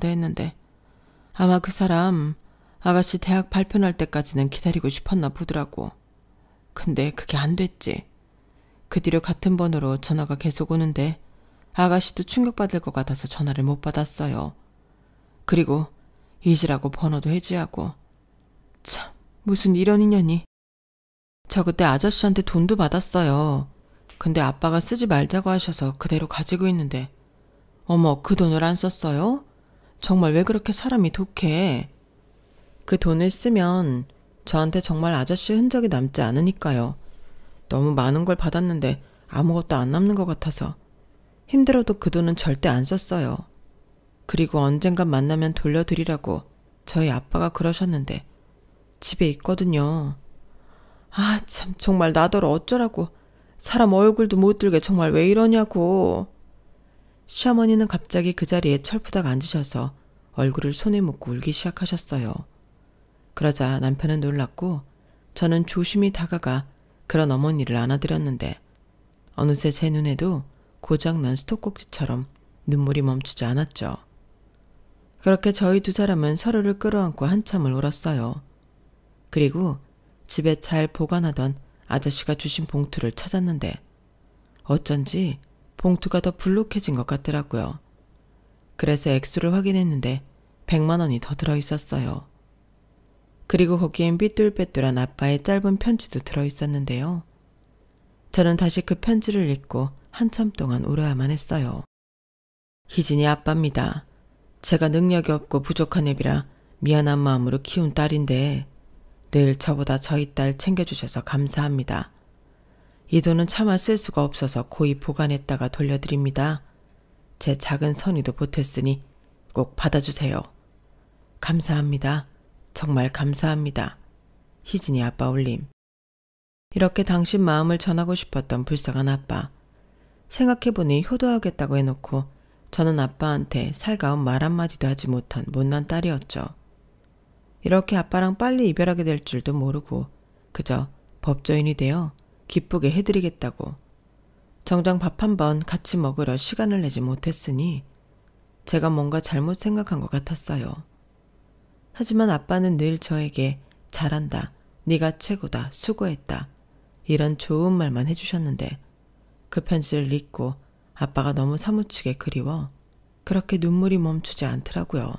했는데 아마 그 사람 아가씨 대학 발표 날 때까지는 기다리고 싶었나 보더라고. 근데 그게 안 됐지. 그 뒤로 같은 번호로 전화가 계속 오는데 아가씨도 충격받을 것 같아서 전화를 못 받았어요. 그리고 잊으라고 번호도 해지하고. 참, 무슨 이런 인연이. 저 그때 아저씨한테 돈도 받았어요. 근데 아빠가 쓰지 말자고 하셔서 그대로 가지고 있는데. 어머, 그 돈을 안 썼어요? 정말 왜 그렇게 사람이 독해? 그 돈을 쓰면 저한테 정말 아저씨 흔적이 남지 않으니까요. 너무 많은 걸 받았는데 아무것도 안 남는 것 같아서. 힘들어도 그 돈은 절대 안 썼어요. 그리고 언젠간 만나면 돌려드리라고 저희 아빠가 그러셨는데 집에 있거든요. 아, 참, 정말 나더러 어쩌라고. 사람 얼굴도 못 들게 정말 왜 이러냐고. 시어머니는 갑자기 그 자리에 철푸닥 앉으셔서 얼굴을 손에 묻고 울기 시작하셨어요. 그러자 남편은 놀랐고 저는 조심히 다가가 그런 어머니를 안아드렸는데 어느새 제 눈에도 고장난 수도꼭지처럼 눈물이 멈추지 않았죠. 그렇게 저희 두 사람은 서로를 끌어안고 한참을 울었어요. 그리고 집에 잘 보관하던 아저씨가 주신 봉투를 찾았는데 어쩐지 봉투가 더 불룩해진 것 같더라고요. 그래서 액수를 확인했는데 100만 원이 더 들어있었어요. 그리고 거기엔 삐뚤빼뚤한 아빠의 짧은 편지도 들어있었는데요. 저는 다시 그 편지를 읽고 한참 동안 울어야만 했어요. 희진이 아빠입니다. 제가 능력이 없고 부족한 애비라 미안한 마음으로 키운 딸인데 늘 저보다 저희 딸 챙겨주셔서 감사합니다. 이 돈은 차마 쓸 수가 없어서 고이 보관했다가 돌려드립니다. 제 작은 선의도 보탰으니 꼭 받아주세요. 감사합니다. 정말 감사합니다. 희진이 아빠 올림. 이렇게 당신 마음을 전하고 싶었던 불쌍한 아빠. 생각해보니 효도하겠다고 해놓고 저는 아빠한테 살가운 말 한마디도 하지 못한 못난 딸이었죠. 이렇게 아빠랑 빨리 이별하게 될 줄도 모르고 그저 법조인이 되어 기쁘게 해드리겠다고 정작 밥 한 번 같이 먹으러 시간을 내지 못했으니 제가 뭔가 잘못 생각한 것 같았어요. 하지만 아빠는 늘 저에게 잘한다, 네가 최고다, 수고했다, 이런 좋은 말만 해주셨는데 그 편지를 읽고 아빠가 너무 사무치게 그리워 그렇게 눈물이 멈추지 않더라고요.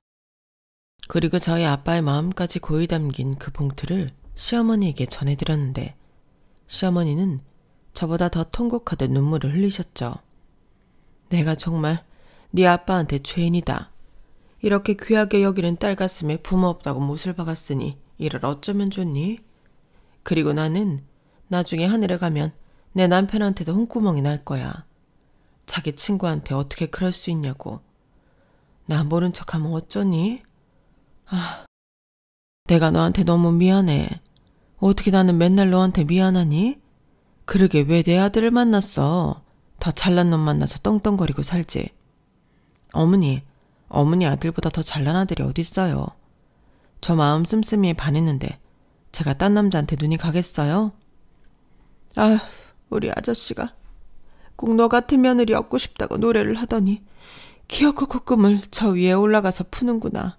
그리고 저희 아빠의 마음까지 고이 담긴 그 봉투를 시어머니에게 전해드렸는데 시어머니는 저보다 더 통곡하듯 눈물을 흘리셨죠. 내가 정말 네 아빠한테 죄인이다. 이렇게 귀하게 여기는 딸 가슴에 부모 없다고 못을 박았으니 이를 어쩌면 좋니? 그리고 나는 나중에 하늘에 가면 내 남편한테도 홍구멍이 날 거야. 자기 친구한테 어떻게 그럴 수 있냐고. 나 모른 척하면 어쩌니? 내가 너한테 너무 미안해. 어떻게 나는 맨날 너한테 미안하니? 그러게 왜 내 아들을 만났어? 더 잘난 놈 만나서 떵떵거리고 살지. 어머니 아들보다 더 잘난 아들이 어딨어요. 저 마음 씀씀이에 반했는데 제가 딴 남자한테 눈이 가겠어요? 우리 아저씨가 꼭 너 같은 며느리 얻고 싶다고 노래를 하더니 기어코 꿈을 저 위에 올라가서 푸는구나.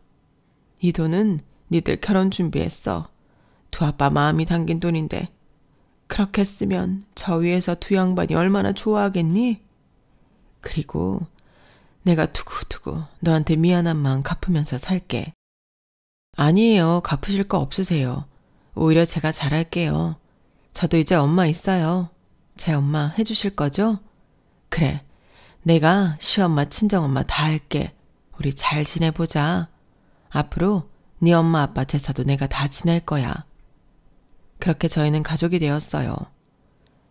이 돈은 니들 결혼 준비했어. 두 아빠 마음이 담긴 돈인데 그렇게 쓰면 저 위에서 두 양반이 얼마나 좋아하겠니? 그리고 내가 두고두고 너한테 미안한 마음 갚으면서 살게. 아니에요. 갚으실 거 없으세요. 오히려 제가 잘할게요. 저도 이제 엄마 있어요. 제 엄마 해주실 거죠? 그래. 내가 시엄마 친정엄마 다 할게. 우리 잘 지내보자. 앞으로 네 엄마 아빠 제사도 내가 다 지낼 거야. 그렇게 저희는 가족이 되었어요.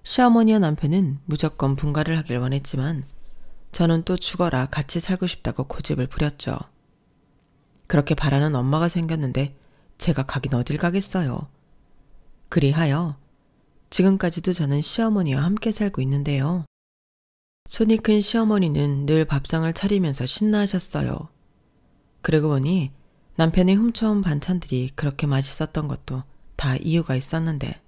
시어머니와 남편은 무조건 분가를 하길 원했지만 저는 또 죽어라 같이 살고 싶다고 고집을 부렸죠. 그렇게 바라는 엄마가 생겼는데 제가 가긴 어딜 가겠어요. 그리하여 지금까지도 저는 시어머니와 함께 살고 있는데요. 손이 큰 시어머니는 늘 밥상을 차리면서 신나하셨어요. 그러고 보니 남편이 훔쳐온 반찬들이 그렇게 맛있었던 것도 다 이유가 있었는데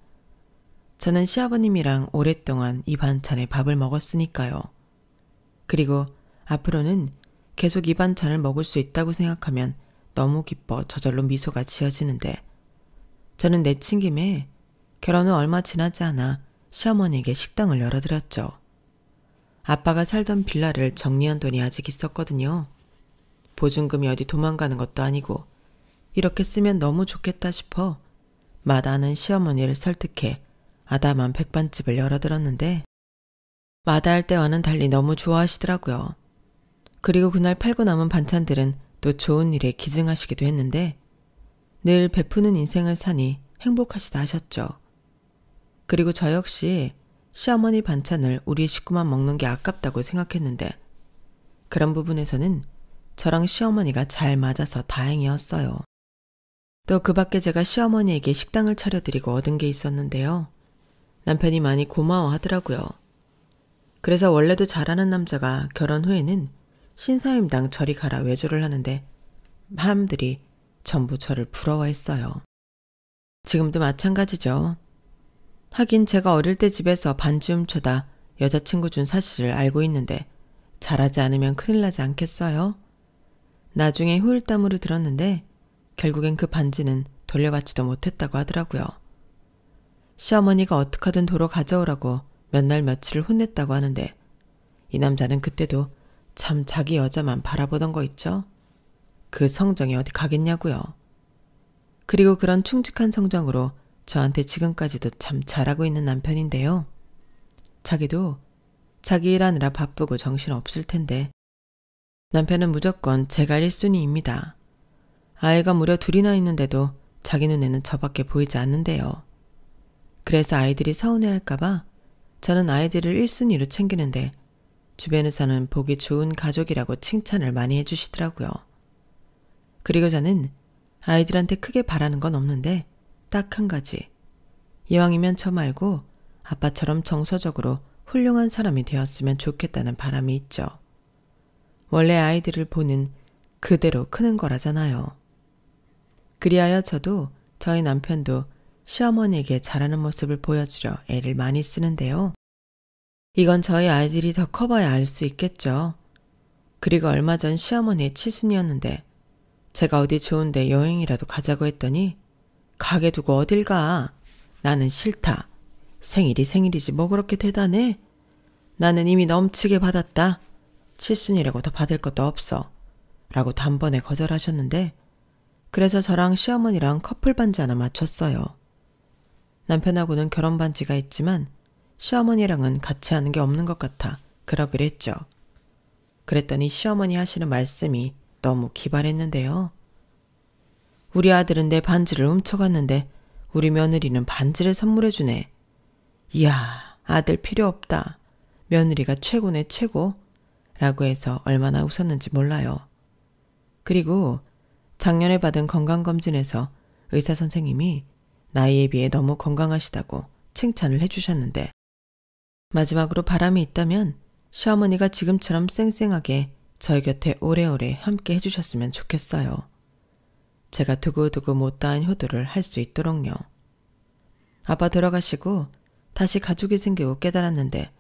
저는 시아버님이랑 오랫동안 이 반찬에 밥을 먹었으니까요. 그리고 앞으로는 계속 이 반찬을 먹을 수 있다고 생각하면 너무 기뻐 저절로 미소가 지어지는데 저는 내친 김에 결혼 후 얼마 지나지 않아 시어머니에게 식당을 열어드렸죠. 아빠가 살던 빌라를 정리한 돈이 아직 있었거든요. 보증금이 어디 도망가는 것도 아니고 이렇게 쓰면 너무 좋겠다 싶어 마다하는 시어머니를 설득해 아담한 백반집을 열어들었는데 마다할 때와는 달리 너무 좋아하시더라고요. 그리고 그날 팔고 남은 반찬들은 또 좋은 일에 기증하시기도 했는데 늘 베푸는 인생을 사니 행복하시다 하셨죠. 그리고 저 역시 시어머니 반찬을 우리 식구만 먹는 게 아깝다고 생각했는데 그런 부분에서는 저랑 시어머니가 잘 맞아서 다행이었어요. 또 그 밖에 제가 시어머니에게 식당을 차려드리고 얻은 게 있었는데요. 남편이 많이 고마워하더라고요. 그래서 원래도 잘하는 남자가 결혼 후에는 신사임당 저리 가라 외조를 하는데 사람들이 전부 저를 부러워했어요. 지금도 마찬가지죠. 하긴 제가 어릴 때 집에서 반지 훔쳐다 여자친구 준 사실을 알고 있는데 잘하지 않으면 큰일 나지 않겠어요? 나중에 후일담으로 들었는데 결국엔 그 반지는 돌려받지도 못했다고 하더라고요. 시어머니가 어떡하든 도로 가져오라고 몇 날 며칠을 혼냈다고 하는데 이 남자는 그때도 참 자기 여자만 바라보던 거 있죠? 그 성정이 어디 가겠냐고요. 그리고 그런 충직한 성정으로 저한테 지금까지도 참 잘하고 있는 남편인데요. 자기도 자기 일하느라 바쁘고 정신없을 텐데 남편은 무조건 제가 1순위입니다. 아이가 무려 둘이나 있는데도 자기 눈에는 저밖에 보이지 않는데요. 그래서 아이들이 서운해할까봐 저는 아이들을 1순위로 챙기는데 주변에서는 보기 좋은 가족이라고 칭찬을 많이 해주시더라고요. 그리고 저는 아이들한테 크게 바라는 건 없는데 딱 한 가지. 이왕이면 저 말고 아빠처럼 정서적으로 훌륭한 사람이 되었으면 좋겠다는 바람이 있죠. 원래 아이들을 보는 그대로 크는 거라잖아요. 그리하여 저도 저희 남편도 시어머니에게 잘하는 모습을 보여주려 애를 많이 쓰는데요. 이건 저희 아이들이 더 커봐야 알 수 있겠죠. 그리고 얼마 전 시어머니의 칠순이었는데 제가 어디 좋은데 여행이라도 가자고 했더니 가게 두고 어딜 가? 나는 싫다. 생일이 생일이지 뭐 그렇게 대단해? 나는 이미 넘치게 받았다. 칠순이라고 더 받을 것도 없어. 라고 단번에 거절하셨는데 그래서 저랑 시어머니랑 커플 반지 하나 맞췄어요. 남편하고는 결혼 반지가 있지만 시어머니랑은 같이 하는 게 없는 것 같아 그러기로 했죠. 그랬더니 시어머니 하시는 말씀이 너무 기발했는데요. 우리 아들은 내 반지를 훔쳐갔는데 우리 며느리는 반지를 선물해주네. 이야, 아들 필요 없다. 며느리가 최고네 최고. 라고 해서 얼마나 웃었는지 몰라요. 그리고 작년에 받은 건강검진에서 의사 선생님이 나이에 비해 너무 건강하시다고 칭찬을 해주셨는데 마지막으로 바람이 있다면 시어머니가 지금처럼 쌩쌩하게 저희 곁에 오래오래 함께 해주셨으면 좋겠어요. 제가 두고두고 못다한 효도를 할 수 있도록요. 아빠 돌아가시고 다시 가족이 생기고 깨달았는데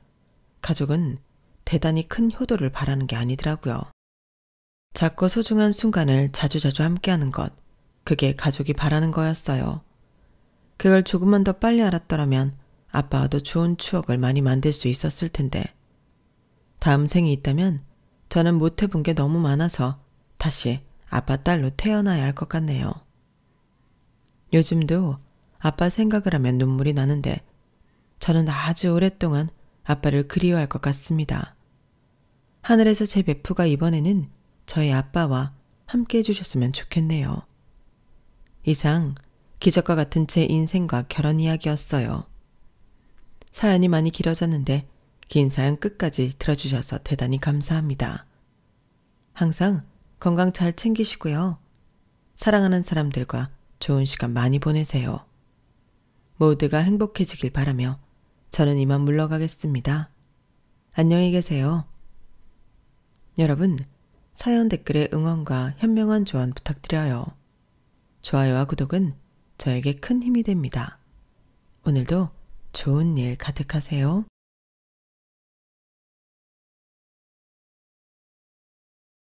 가족은 대단히 큰 효도를 바라는 게 아니더라고요. 작고 소중한 순간을 자주자주 함께하는 것, 그게 가족이 바라는 거였어요. 그걸 조금만 더 빨리 알았더라면 아빠와도 좋은 추억을 많이 만들 수 있었을 텐데 다음 생이 있다면 저는 못 해본 게 너무 많아서 다시 아빠 딸로 태어나야 할 것 같네요. 요즘도 아빠 생각을 하면 눈물이 나는데 저는 아주 오랫동안 아빠를 그리워할 것 같습니다. 하늘에서 제 베프가 이번에는 저희 아빠와 함께 해주셨으면 좋겠네요. 이상 기적과 같은 제 인생과 결혼 이야기였어요. 사연이 많이 길어졌는데 긴 사연 끝까지 들어주셔서 대단히 감사합니다. 항상 건강 잘 챙기시고요. 사랑하는 사람들과 좋은 시간 많이 보내세요. 모두가 행복해지길 바라며 저는 이만 물러가겠습니다. 안녕히 계세요. 여러분, 사연 댓글에 응원과 현명한 조언 부탁드려요. 좋아요와 구독은 저에게 큰 힘이 됩니다. 오늘도 좋은 일 가득하세요.